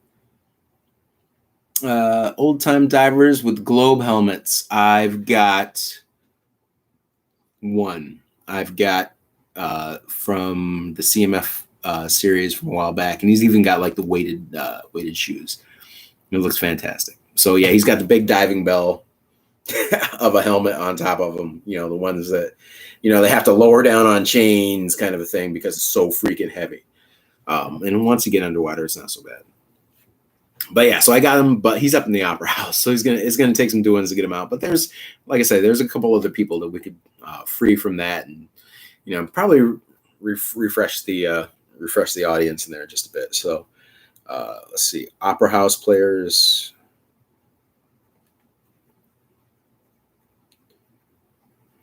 Old time divers with globe helmets. I've got one. I've got from the CMF series from a while back, and he's even got like the weighted shoes. It looks fantastic. So yeah, he's got the big diving bell of a helmet on top of him. You know, the ones that, you know, they have to lower down on chains, kind of a thing, because it's so freaking heavy. And once you get underwater, it's not so bad. But yeah, so I got him, but he's up in the opera house, so it's gonna take some doings to get him out. But there's, like I said, there's a couple other people that we could free from that, and you know, probably refresh the audience in there just a bit. So let's see, opera house players.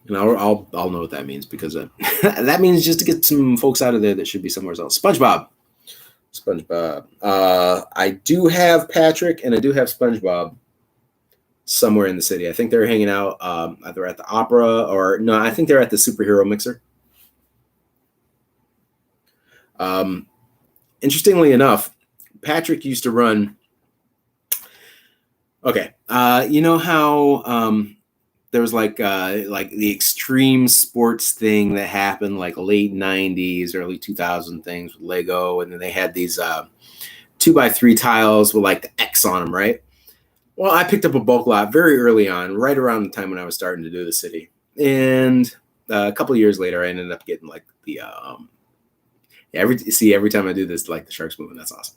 And I'll know what that means, because that means just to get some folks out of there that should be somewhere else. SpongeBob. I do have Patrick and I do have SpongeBob somewhere in the city. I think they're hanging out either at the opera or no, I think they're at the superhero mixer. Interestingly enough, Patrick used to run. Okay. You know how there was like the extreme sports thing that happened like late 90s, early 2000 things with Lego. And then they had these 2x3 tiles with like the X on them, right? Well, I picked up a bulk lot very early on, right around the time when I was starting to do the city. And a couple of years later, I ended up getting like the, every time I do this, like the shark's moving. That's awesome.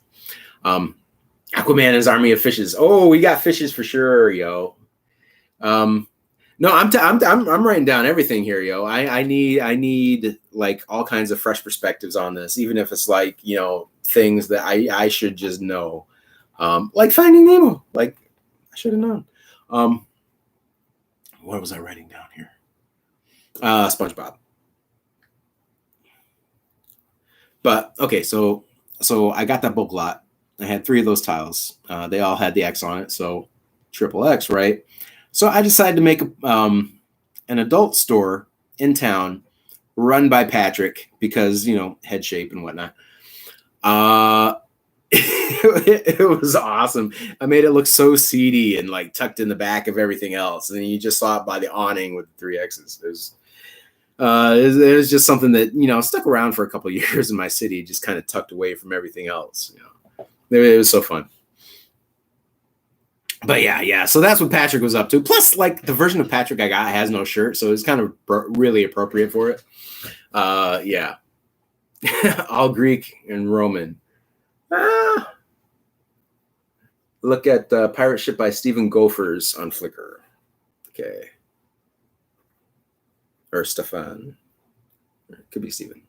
Aquaman and his army of fishes. Oh, we got fishes for sure, yo. No, I'm writing down everything here, yo. I need like all kinds of fresh perspectives on this, even if it's like, you know, things that I should just know. Like Finding Nemo. Like I should have known. What was I writing down here? SpongeBob. But okay, so I got that book lot. I had 3 of those tiles. They all had the X on it, so triple X, right? So I decided to make an adult store in town run by Patrick because, you know, head shape and whatnot. It was awesome. I made it look so seedy and like tucked in the back of everything else. And you just saw it by the awning with the 3 X's. It was just something that, you know, stuck around for a couple of years in my city, just kind of tucked away from everything else. You know, it was so fun. But yeah. So that's what Patrick was up to. Plus, like the version of Patrick I got has no shirt, so it's kind of really appropriate for it. Yeah, all Greek and Roman. Look at Pirate Ship by Stephen Gophers on Flickr. Okay, or Stefan. It could be Stephen.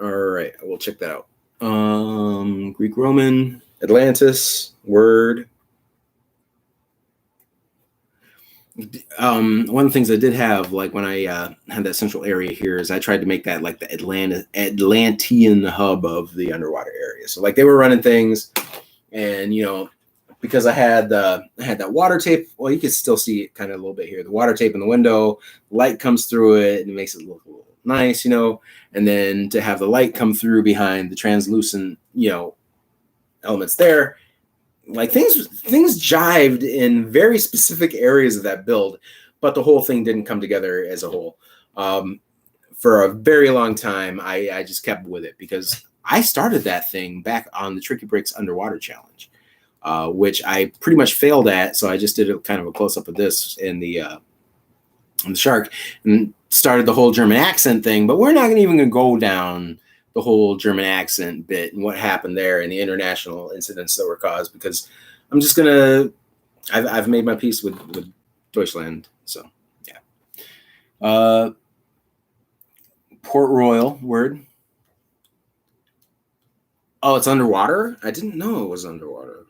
All right, we'll check that out. Greek, Roman, Atlantis, Word. One of the things I did have, like when I had that central area here, is I tried to make that like the Atlantean hub of the underwater area. So like they were running things, and you know, because I had that water tape. Well, you can still see it kind of a little bit here. The water tape in the window, light comes through it, and it makes it look a little nice, you know. And then to have the light come through behind the translucent, you know, elements there, like things jived in very specific areas of that build, but the whole thing didn't come together as a whole. For a very long time, I just kept with it because I started that thing back on the Tricky Bricks Underwater Challenge, which I pretty much failed at. So I just did a kind of a close up of this in the shark and started the whole German accent thing. But we're not even going to go down the whole German accent bit and what happened there and the international incidents that were caused, because I'm just gonna. I've made my peace with Deutschland. So yeah. Port Royal, Word. Oh, it's underwater? I didn't know it was underwater.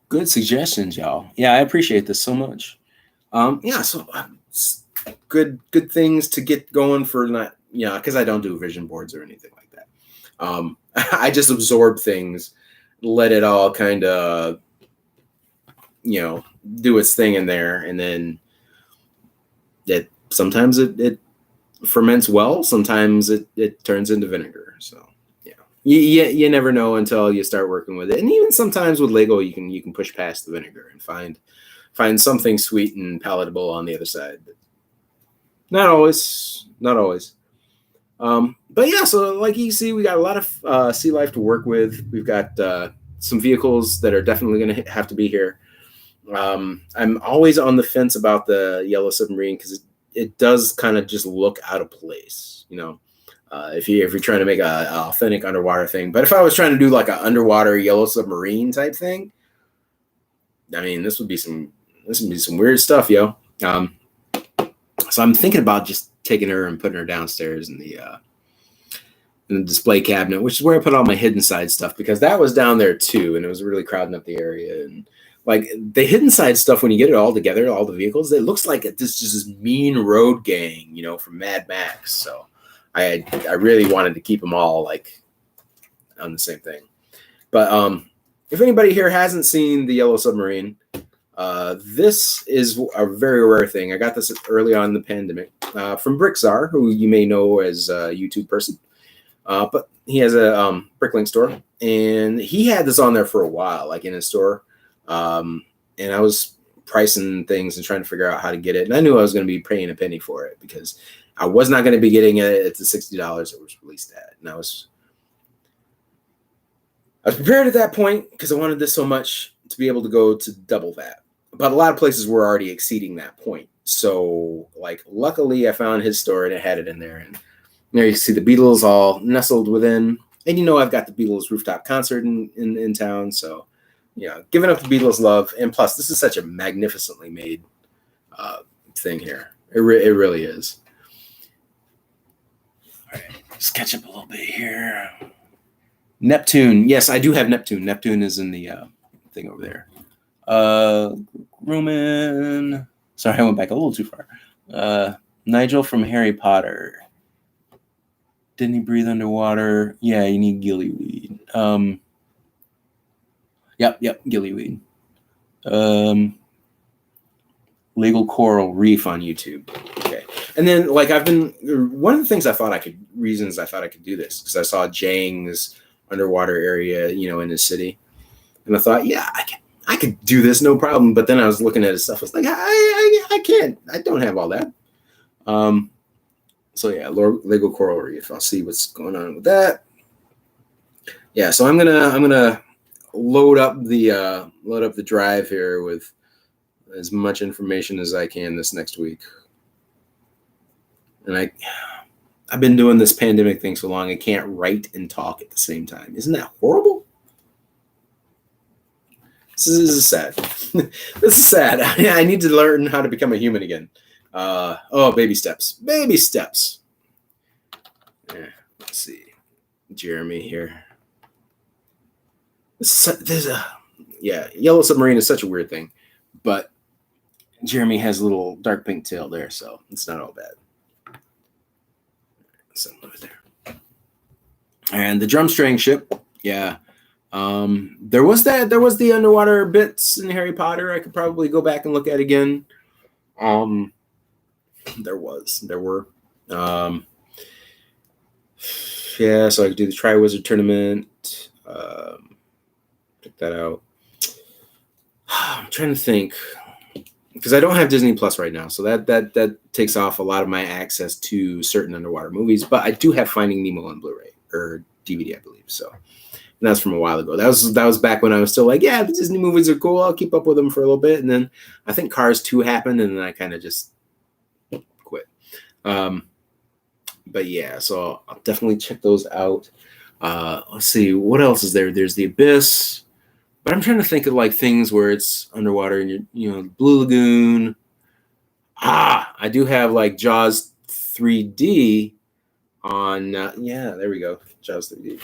Good suggestions, y'all. Yeah, I appreciate this so much. Yeah, so good things to get going for not, because I don't do vision boards or anything like that. I just absorb things, let it all kind of, do its thing in there, and then sometimes it ferments well, sometimes it turns into vinegar. So yeah. you never know until you start working with it. And even sometimes with Lego, you can push past the vinegar and find something sweet and palatable on the other side. But not always, not always. But yeah, so like you see, we got a lot of sea life to work with. We've got some vehicles that are definitely going to have to be here. I'm always on the fence about the Yellow Submarine because it does kind of just look out of place, you know. If you're trying to make a authentic underwater thing, but if I was trying to do like an underwater Yellow Submarine type thing, I mean, this would be some weird stuff, yo. So I'm thinking about just taking her and putting her downstairs in the display cabinet, which is where I put all my hidden side stuff, because that was down there too, and it was really crowding up the area. And like the hidden side stuff, when you get it all together, all the vehicles, it looks like this just this mean road gang, you know, from Mad Max. So I really wanted to keep them all like on the same thing. But if anybody here hasn't seen the Yellow Submarine, this is a very rare thing. I got this early on in the pandemic from Brickzar, who you may know as a YouTube person. But he has a Bricklink store, and he had this on there for a while, like in his store. And I was pricing things and trying to figure out how to get it. And I knew I was going to be paying a penny for it because I was not going to be getting it at the $60 it was released at. And I was prepared at that point because I wanted this so much to be able to go to double that. But a lot of places were already exceeding that point. So, like, luckily I found his store and it had it in there. And there you see the Beatles all nestled within. And you know I've got the Beatles rooftop concert in town. So, yeah, giving up the Beatles love. And plus, this is such a magnificently made thing here. It really is. All right, just catch up a little bit here. Neptune. Yes, I do have Neptune. Neptune is in the thing over there. Roman. Sorry, I went back a little too far. Nigel from Harry Potter. Didn't he breathe underwater? Yeah, you need gillyweed. Yep, gillyweed. Legal coral reef on YouTube. Okay. And then, like, one of the things reasons I thought I could do this, because I saw Jang's underwater area, you know, in the city. And I thought, yeah, I could do this, no problem. But then I was looking at his stuff. I was like, I can't. I don't have all that. So yeah, Lego coral reef. I'll see what's going on with that. Yeah, so I'm gonna load up the drive here with as much information as I can this next week. And I've been doing this pandemic thing so long I can't write and talk at the same time. Isn't that horrible? This is sad. This is sad. I need to learn how to become a human again. Baby steps. Baby steps. Yeah, let's see. Jeremy here. Yellow Submarine is such a weird thing. But Jeremy has a little dark pink tail there, so it's not all bad. Something over there. And the drumstring ship, yeah. There was the underwater bits in Harry Potter I could probably go back and look at again. There were. Yeah, so I could do the Tri-Wizard tournament. Check that out. I'm trying to think, because I don't have Disney Plus right now, so that takes off a lot of my access to certain underwater movies. But I do have Finding Nemo on Blu-ray or DVD, I believe. So, and that's from a while ago. That was back when I was still like, yeah, the Disney movies are cool. I'll keep up with them for a little bit, and then I think Cars 2 happened, and then I kind of just quit. But yeah, so I'll definitely check those out. Let's see, what else is there? There's the Abyss. But I'm trying to think of like things where it's underwater and Blue Lagoon. I do have like Jaws 3D on. There we go, Jaws 3D.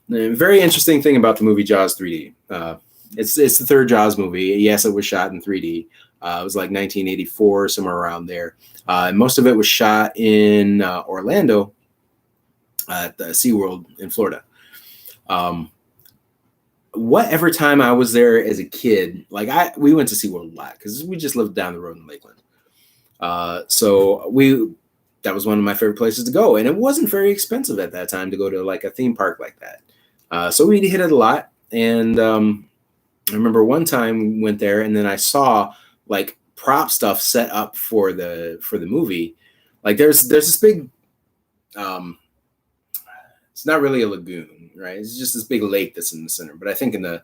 And very interesting thing about the movie Jaws 3D. It's the third Jaws movie. Yes, it was shot in 3D. It was like 1984, somewhere around there. Most of it was shot in Orlando at the SeaWorld in Florida. Whatever time I was there as a kid, we went to SeaWorld a lot because we just lived down the road in Lakeland. That was one of my favorite places to go. And it wasn't very expensive at that time to go to like a theme park like that. So we hit it a lot. And I remember one time we went there, and then I saw like prop stuff set up for the movie. Like there's this big, it's not really a lagoon, right? It's just this big lake that's in the center. But I think in the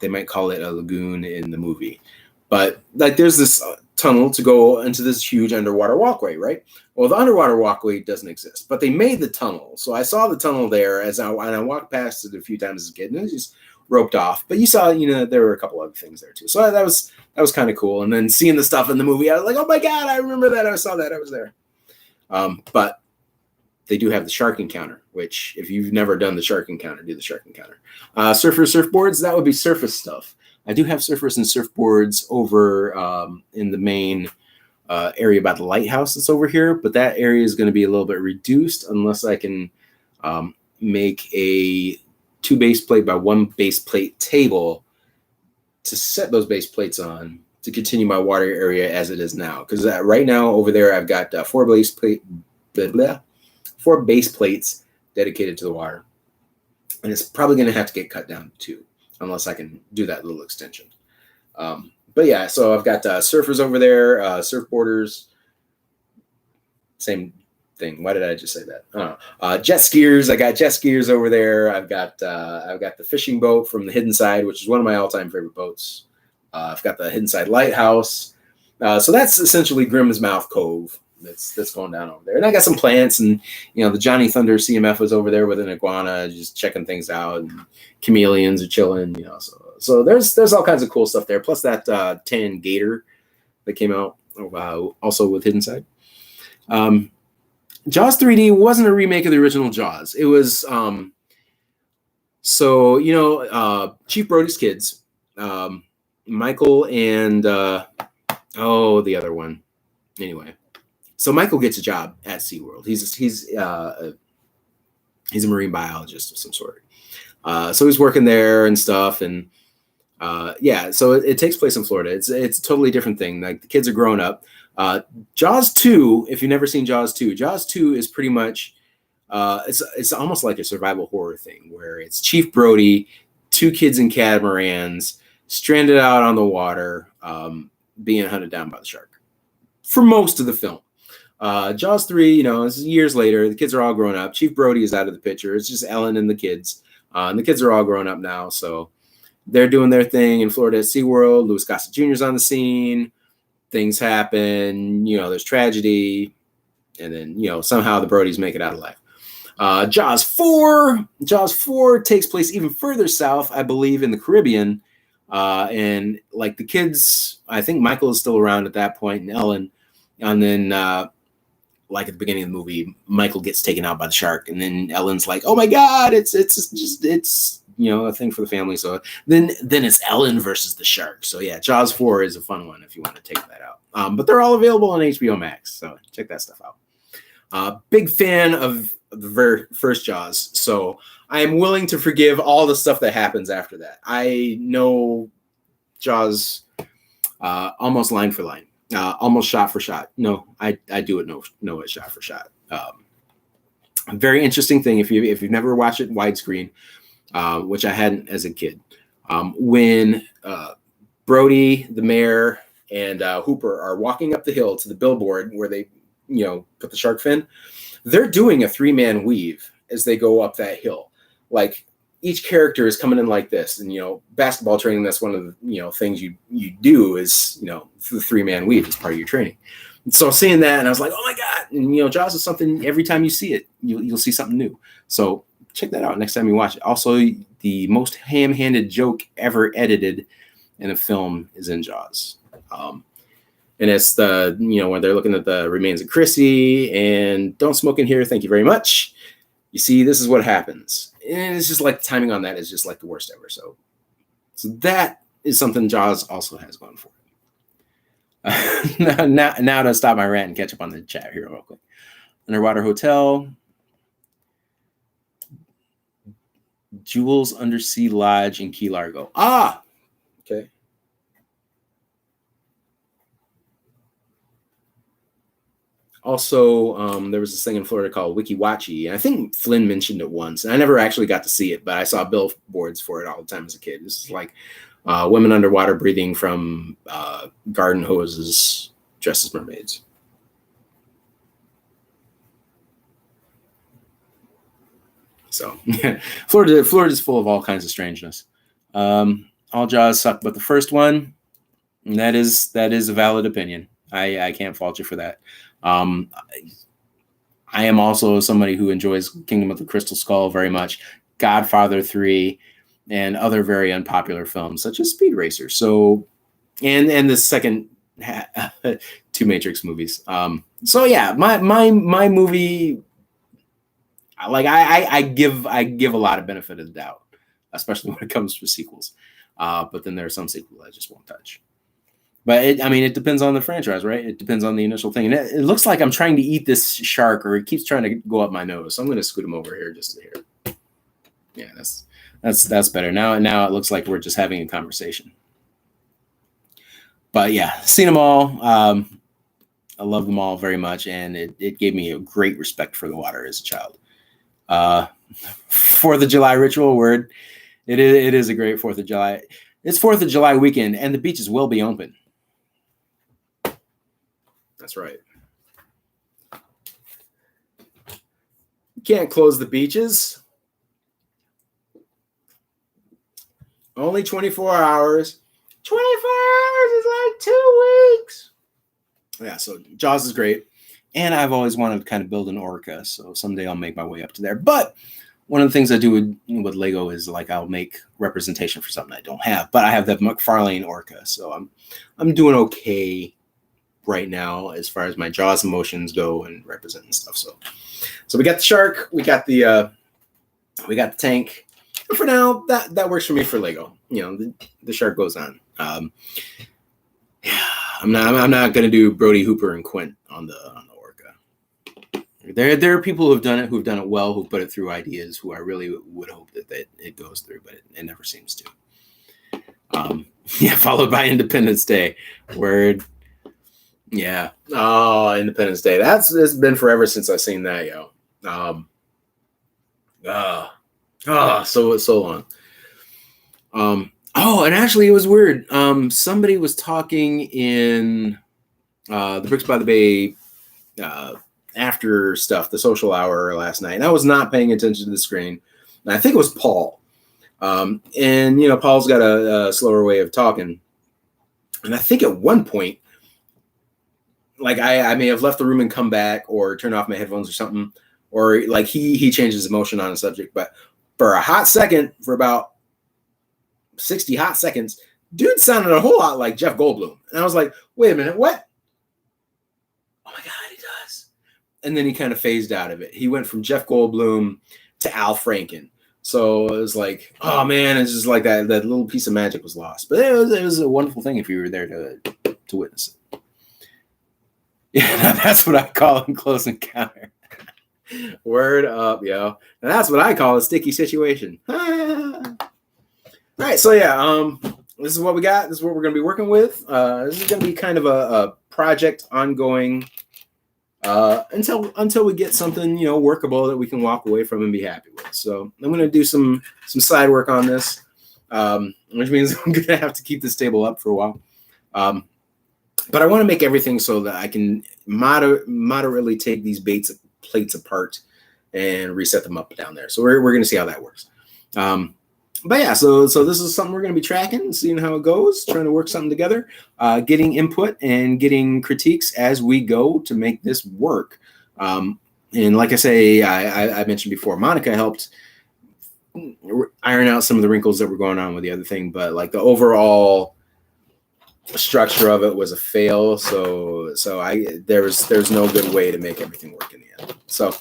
they might call it a lagoon in the movie. But like there's this tunnel to go into this huge underwater walkway, right? Well, the underwater walkway doesn't exist, but they made the tunnel. So I saw the tunnel there and I walked past it a few times as a kid, and it was just roped off. But you saw, there were a couple other things there too. So that was kind of cool. And then seeing the stuff in the movie, I was like, oh my God, I remember that. I saw that. I was there. But they do have the shark encounter, which if you've never done the shark encounter, do the shark encounter. Surfers, surfboards, that would be surface stuff. I do have surfers and surfboards over in the main area by the lighthouse that's over here, but that area is going to be a little bit reduced unless I can make a 2 base plate by 1 base plate table to set those base plates on to continue my water area as it is now. Because right now over there, I've got 4 base plates dedicated to the water. And it's probably going to have to get cut down to 2 unless I can do that little extension. But yeah, so I've got surfers over there, surfboarders, same thing. Why did I just say that? I don't know. Jet skiers, I got jet skiers over there. I've got the fishing boat from the Hidden Side, which is one of my all-time favorite boats. I've got the Hidden Side Lighthouse. So that's essentially Grimm's Mouth Cove that's going down over there. And I got some plants, and the Johnny Thunder CMF was over there with an iguana, just checking things out, and chameleons are chilling, So there's all kinds of cool stuff there. Plus that tan gator that came out also with Hidden Side. Jaws 3D wasn't a remake of the original Jaws. It was Chief Brody's kids, Michael and the other one. Anyway, so Michael gets a job at SeaWorld. He's a marine biologist of some sort. So he's working there and stuff, and so it takes place in Florida. It's a totally different thing. Like the kids are growing up. Jaws 2, if you've never seen Jaws 2 is pretty much it's almost like a survival horror thing where it's Chief Brody, 2 kids in catamarans, stranded out on the water, being hunted down by the shark for most of the film. Jaws 3, it's years later. The kids are all grown up. Chief Brody is out of the picture. It's just Ellen and the kids. And the kids are all grown up now, so they're doing their thing in Florida at SeaWorld. Louis Gossett Jr. is on the scene. Things happen. There's tragedy. And then, somehow the Brodies make it out alive. Jaws 4 takes place even further south, I believe, in the Caribbean. And like the kids, I think Michael is still around at that point, and Ellen. And then like at the beginning of the movie, Michael gets taken out by the shark, and then Ellen's like, "Oh my God, it's a thing for the family." So then it's Ellen versus the shark. So yeah, Jaws 4 is a fun one if you want to take that out. But they're all available on HBO Max, so check that stuff out. Big fan of the first Jaws, so I am willing to forgive all the stuff that happens after that. I know Jaws almost line for line. Almost shot for shot. No, I do it know it shot for shot. A very interesting thing if you've never watched it widescreen, which I hadn't as a kid. When Brody, the mayor, and Hooper are walking up the hill to the billboard where they, put the shark fin, they're doing a 3-man weave as they go up that hill. Like each character is coming in like this, and basketball training, that's one of the things you do is the 3-man weave is part of your training. And so seeing that, and I was like, oh my God! And Jaws is something. Every time you see it, you'll see something new. So check that out next time you watch it. Also, the most ham-handed joke ever edited in a film is in Jaws, and it's the when they're looking at the remains of Chrissy and don't smoke in here. Thank you very much. You see, this is what happens. And it's just like the timing on that is just like the worst ever. So that is something Jaws also has going for it. Now to stop my rant and catch up on the chat here real quick. Underwater Hotel. Jules Undersea Lodge in Key Largo. Okay. Also, there was this thing in Florida called Wiki Watchy, and I think Flynn mentioned it once. And I never actually got to see it, but I saw billboards for it all the time as a kid. It's like women underwater breathing from garden hoses dressed as mermaids. So yeah, Florida's full of all kinds of strangeness. All Jaws suck, but the first one, that is a valid opinion. I can't fault you for that. I am also somebody who enjoys Kingdom of the Crystal Skull very much, Godfather 3, and other very unpopular films such as Speed Racer. So, and the second two Matrix movies. So yeah, my movie, like I give a lot of benefit of the doubt, especially when it comes to sequels. But then there are some sequels I just won't touch. But it depends on the franchise, right? It depends on the initial thing. And it looks like I'm trying to eat this shark, or it keeps trying to go up my nose. So I'm going to scoot him over here just here. Yeah, that's better. Now it looks like we're just having a conversation. But yeah, seen them all. I love them all very much, and it gave me a great respect for the water as a child. 4th of July ritual word. It is a great 4th of July. It's 4th of July weekend, and the beaches will be open. That's right. You can't close the beaches. Only 24 hours. 24 hours is like 2 weeks. Yeah, so Jaws is great. And I've always wanted to kind of build an orca, so someday I'll make my way up to there. But one of the things I do with Lego is like I'll make representation for something I don't have. But I have the McFarlane orca, so I'm doing okay right now as far as my Jaws emotions go and representing stuff. So we got the shark, we got the tank. And for now, that works for me for Lego. The shark goes on. I'm not gonna do Brody, Hooper, and Quint on the orca. There are people who've done it well, who put it through ideas, who I really would hope that it goes through, but it never seems to. Followed by Independence Day. Word. Yeah. Oh, Independence Day. It's been forever since I've seen that, yo. So long. And actually it was weird. Somebody was talking in the Bricks by the Bay after stuff, the social hour last night, and I was not paying attention to the screen. And I think it was Paul. And Paul's got a slower way of talking. And I think at one point, like I may have left the room and come back, or turned off my headphones or something, or like he changes emotion on a subject. But for a hot second, for about 60 hot seconds, dude sounded a whole lot like Jeff Goldblum. And I was like, wait a minute, what? Oh my God, he does. And then he kind of phased out of it. He went from Jeff Goldblum to Al Franken. So it was like, oh man, it's just like that little piece of magic was lost. But it was a wonderful thing if you were there to witness it. Yeah, that's what I call a close encounter. Word up, yo. And that's what I call a sticky situation. All right, so yeah, this is what we got. This is what we're going to be working with. This is going to be kind of a project ongoing until we get something workable that we can walk away from and be happy with. So I'm going to do some side work on this, which means I'm going to have to keep this table up for a while. But I want to make everything so that I can moderately take these plates apart and reset them up down there. So we're going to see how that works. But yeah, so this is something we're going to be tracking, seeing how it goes, trying to work something together, getting input and getting critiques as we go to make this work. And like I say, I mentioned before, Monica helped iron out some of the wrinkles that were going on with the other thing, but like the overall structure of it was a fail. So there's no good way to make everything work in the end. So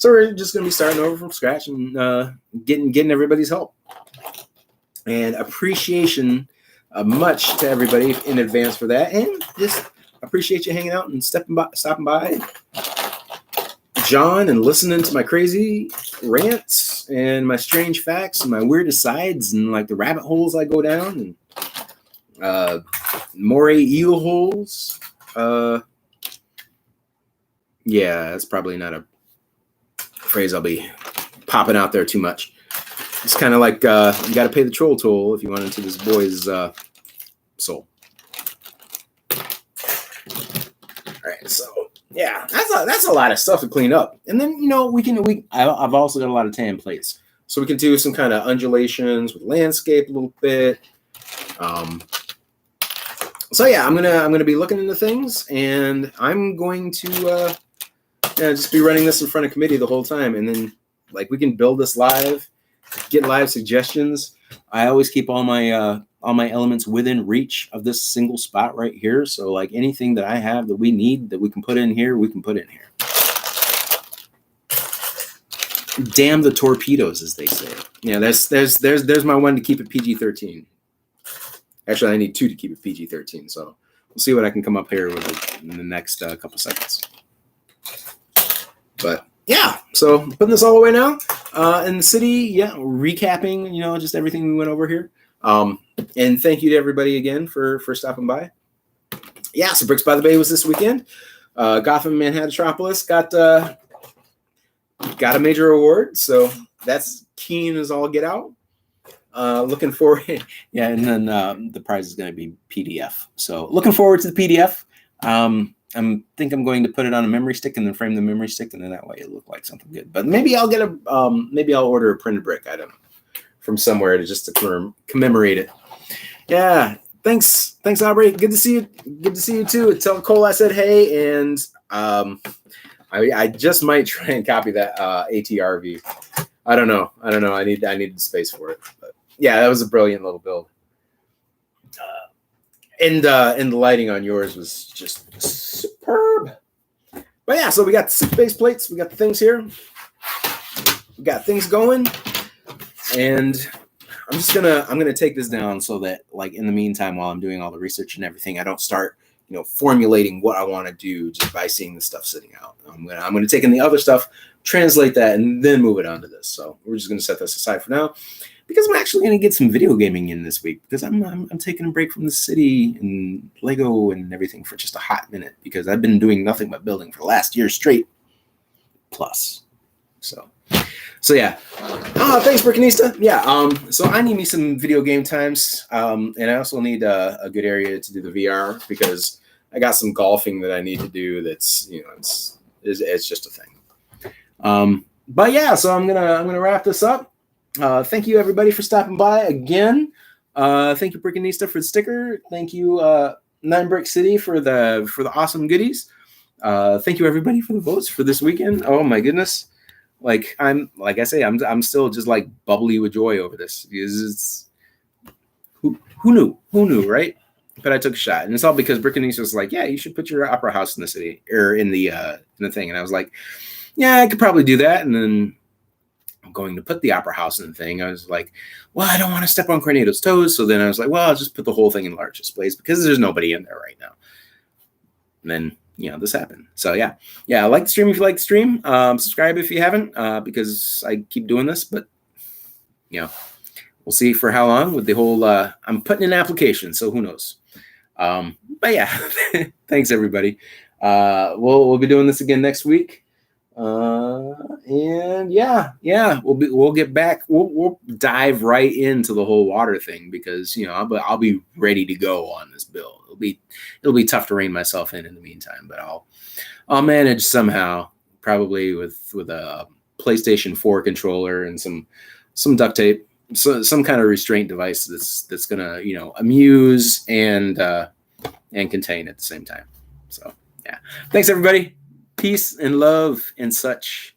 we're just going to be starting over from scratch and getting everybody's help. And appreciation much to everybody in advance for that. And just appreciate you hanging out and stopping by, John, and listening to my crazy rants and my strange facts and my weird asides and like the rabbit holes I go down and moray eel holes. Yeah, that's probably not a phrase I'll be popping out there too much. It's kind of like you got to pay the troll toll if you want into this boy's soul. All right, so yeah, that's a lot of stuff to clean up, and then I've also got a lot of tan plates, so we can do some kind of undulations with landscape a little bit. So yeah, I'm gonna be looking into things, and I'm going to just be running this in front of committee the whole time, and then like we can build this live, get live suggestions. I always keep all my elements within reach of this single spot right here. So like anything that I have that we need that we can put in here, we can put in here. Damn the torpedoes, as they say. Yeah, there's my one to keep it PG-13. Actually, I need 2 to keep it PG-13. So we'll see what I can come up here with in the next couple seconds. But yeah, so putting this all away now. In the city, yeah, recapping, just everything we went over here. And thank you to everybody again for stopping by. Yeah, so Bricks by the Bay was this weekend. Gothamanhattropolis got a major award, so that's keen as all get out. Looking forward, yeah, and then the prize is going to be PDF. So looking forward to the PDF. I think I'm going to put it on a memory stick and then frame the memory stick, and then that way it'll look like something good. But maybe I'll get maybe I'll order a printed brick. I don't know, from somewhere to commemorate it. Yeah, thanks, Aubrey. Good to see you. Good to see you too. Tell Cole I said hey, and I just might try and copy that ATRV. I don't know. I needed space for it. But yeah, that was a brilliant little build. And the lighting on yours was just superb. But yeah, so we got the 6 base plates. We got the things here. We got things going. And I'm gonna take this down so that like in the meantime, while I'm doing all the research and everything, I don't start formulating what I want to do just by seeing the stuff sitting out. I'm gonna take in the other stuff, translate that, and then move it on to this. So we're just gonna set this aside for now, because I'm actually gonna get some video gaming in this week, because I'm taking a break from the city and Lego and everything for just a hot minute, because I've been doing nothing but building for the last year straight. Plus, so yeah. Thanks, Brickanista. Yeah. So I need me some video game times, and I also need a good area to do the VR, because I got some golfing that I need to do. That's it's just a thing. But yeah, so I'm gonna wrap this up. Thank you everybody for stopping by again. Thank you Brickanista for the sticker. Thank you 9 Brick City for the awesome goodies. Thank you everybody for the votes for this weekend. Oh my goodness. I'm still just like bubbly with joy over this, because who knew, right? But I took a shot, and it's all because Brickanista was like, yeah, you should put your opera house in the city or in the thing. And I was like, yeah, I could probably do that. And then I'm going to put the opera house in the thing. I was like, well, I don't want to step on Cornado's toes. So then I was like, well, I'll just put the whole thing in large displays, because there's nobody in there right now. And then this happened. So yeah, like the stream if you like the stream. Subscribe if you haven't, because I keep doing this, but we'll see for how long with the whole I'm putting in application, so who knows. But yeah, thanks everybody. We'll be doing this again next week. And we'll get back. We'll dive right into the whole water thing, because I'll be ready to go on this build. It'll be tough to rein myself in the meantime, but I'll manage somehow, probably with a PlayStation 4 controller and some duct tape, so some kind of restraint device that's gonna amuse and contain at the same time. So yeah, thanks everybody. Peace and love and such.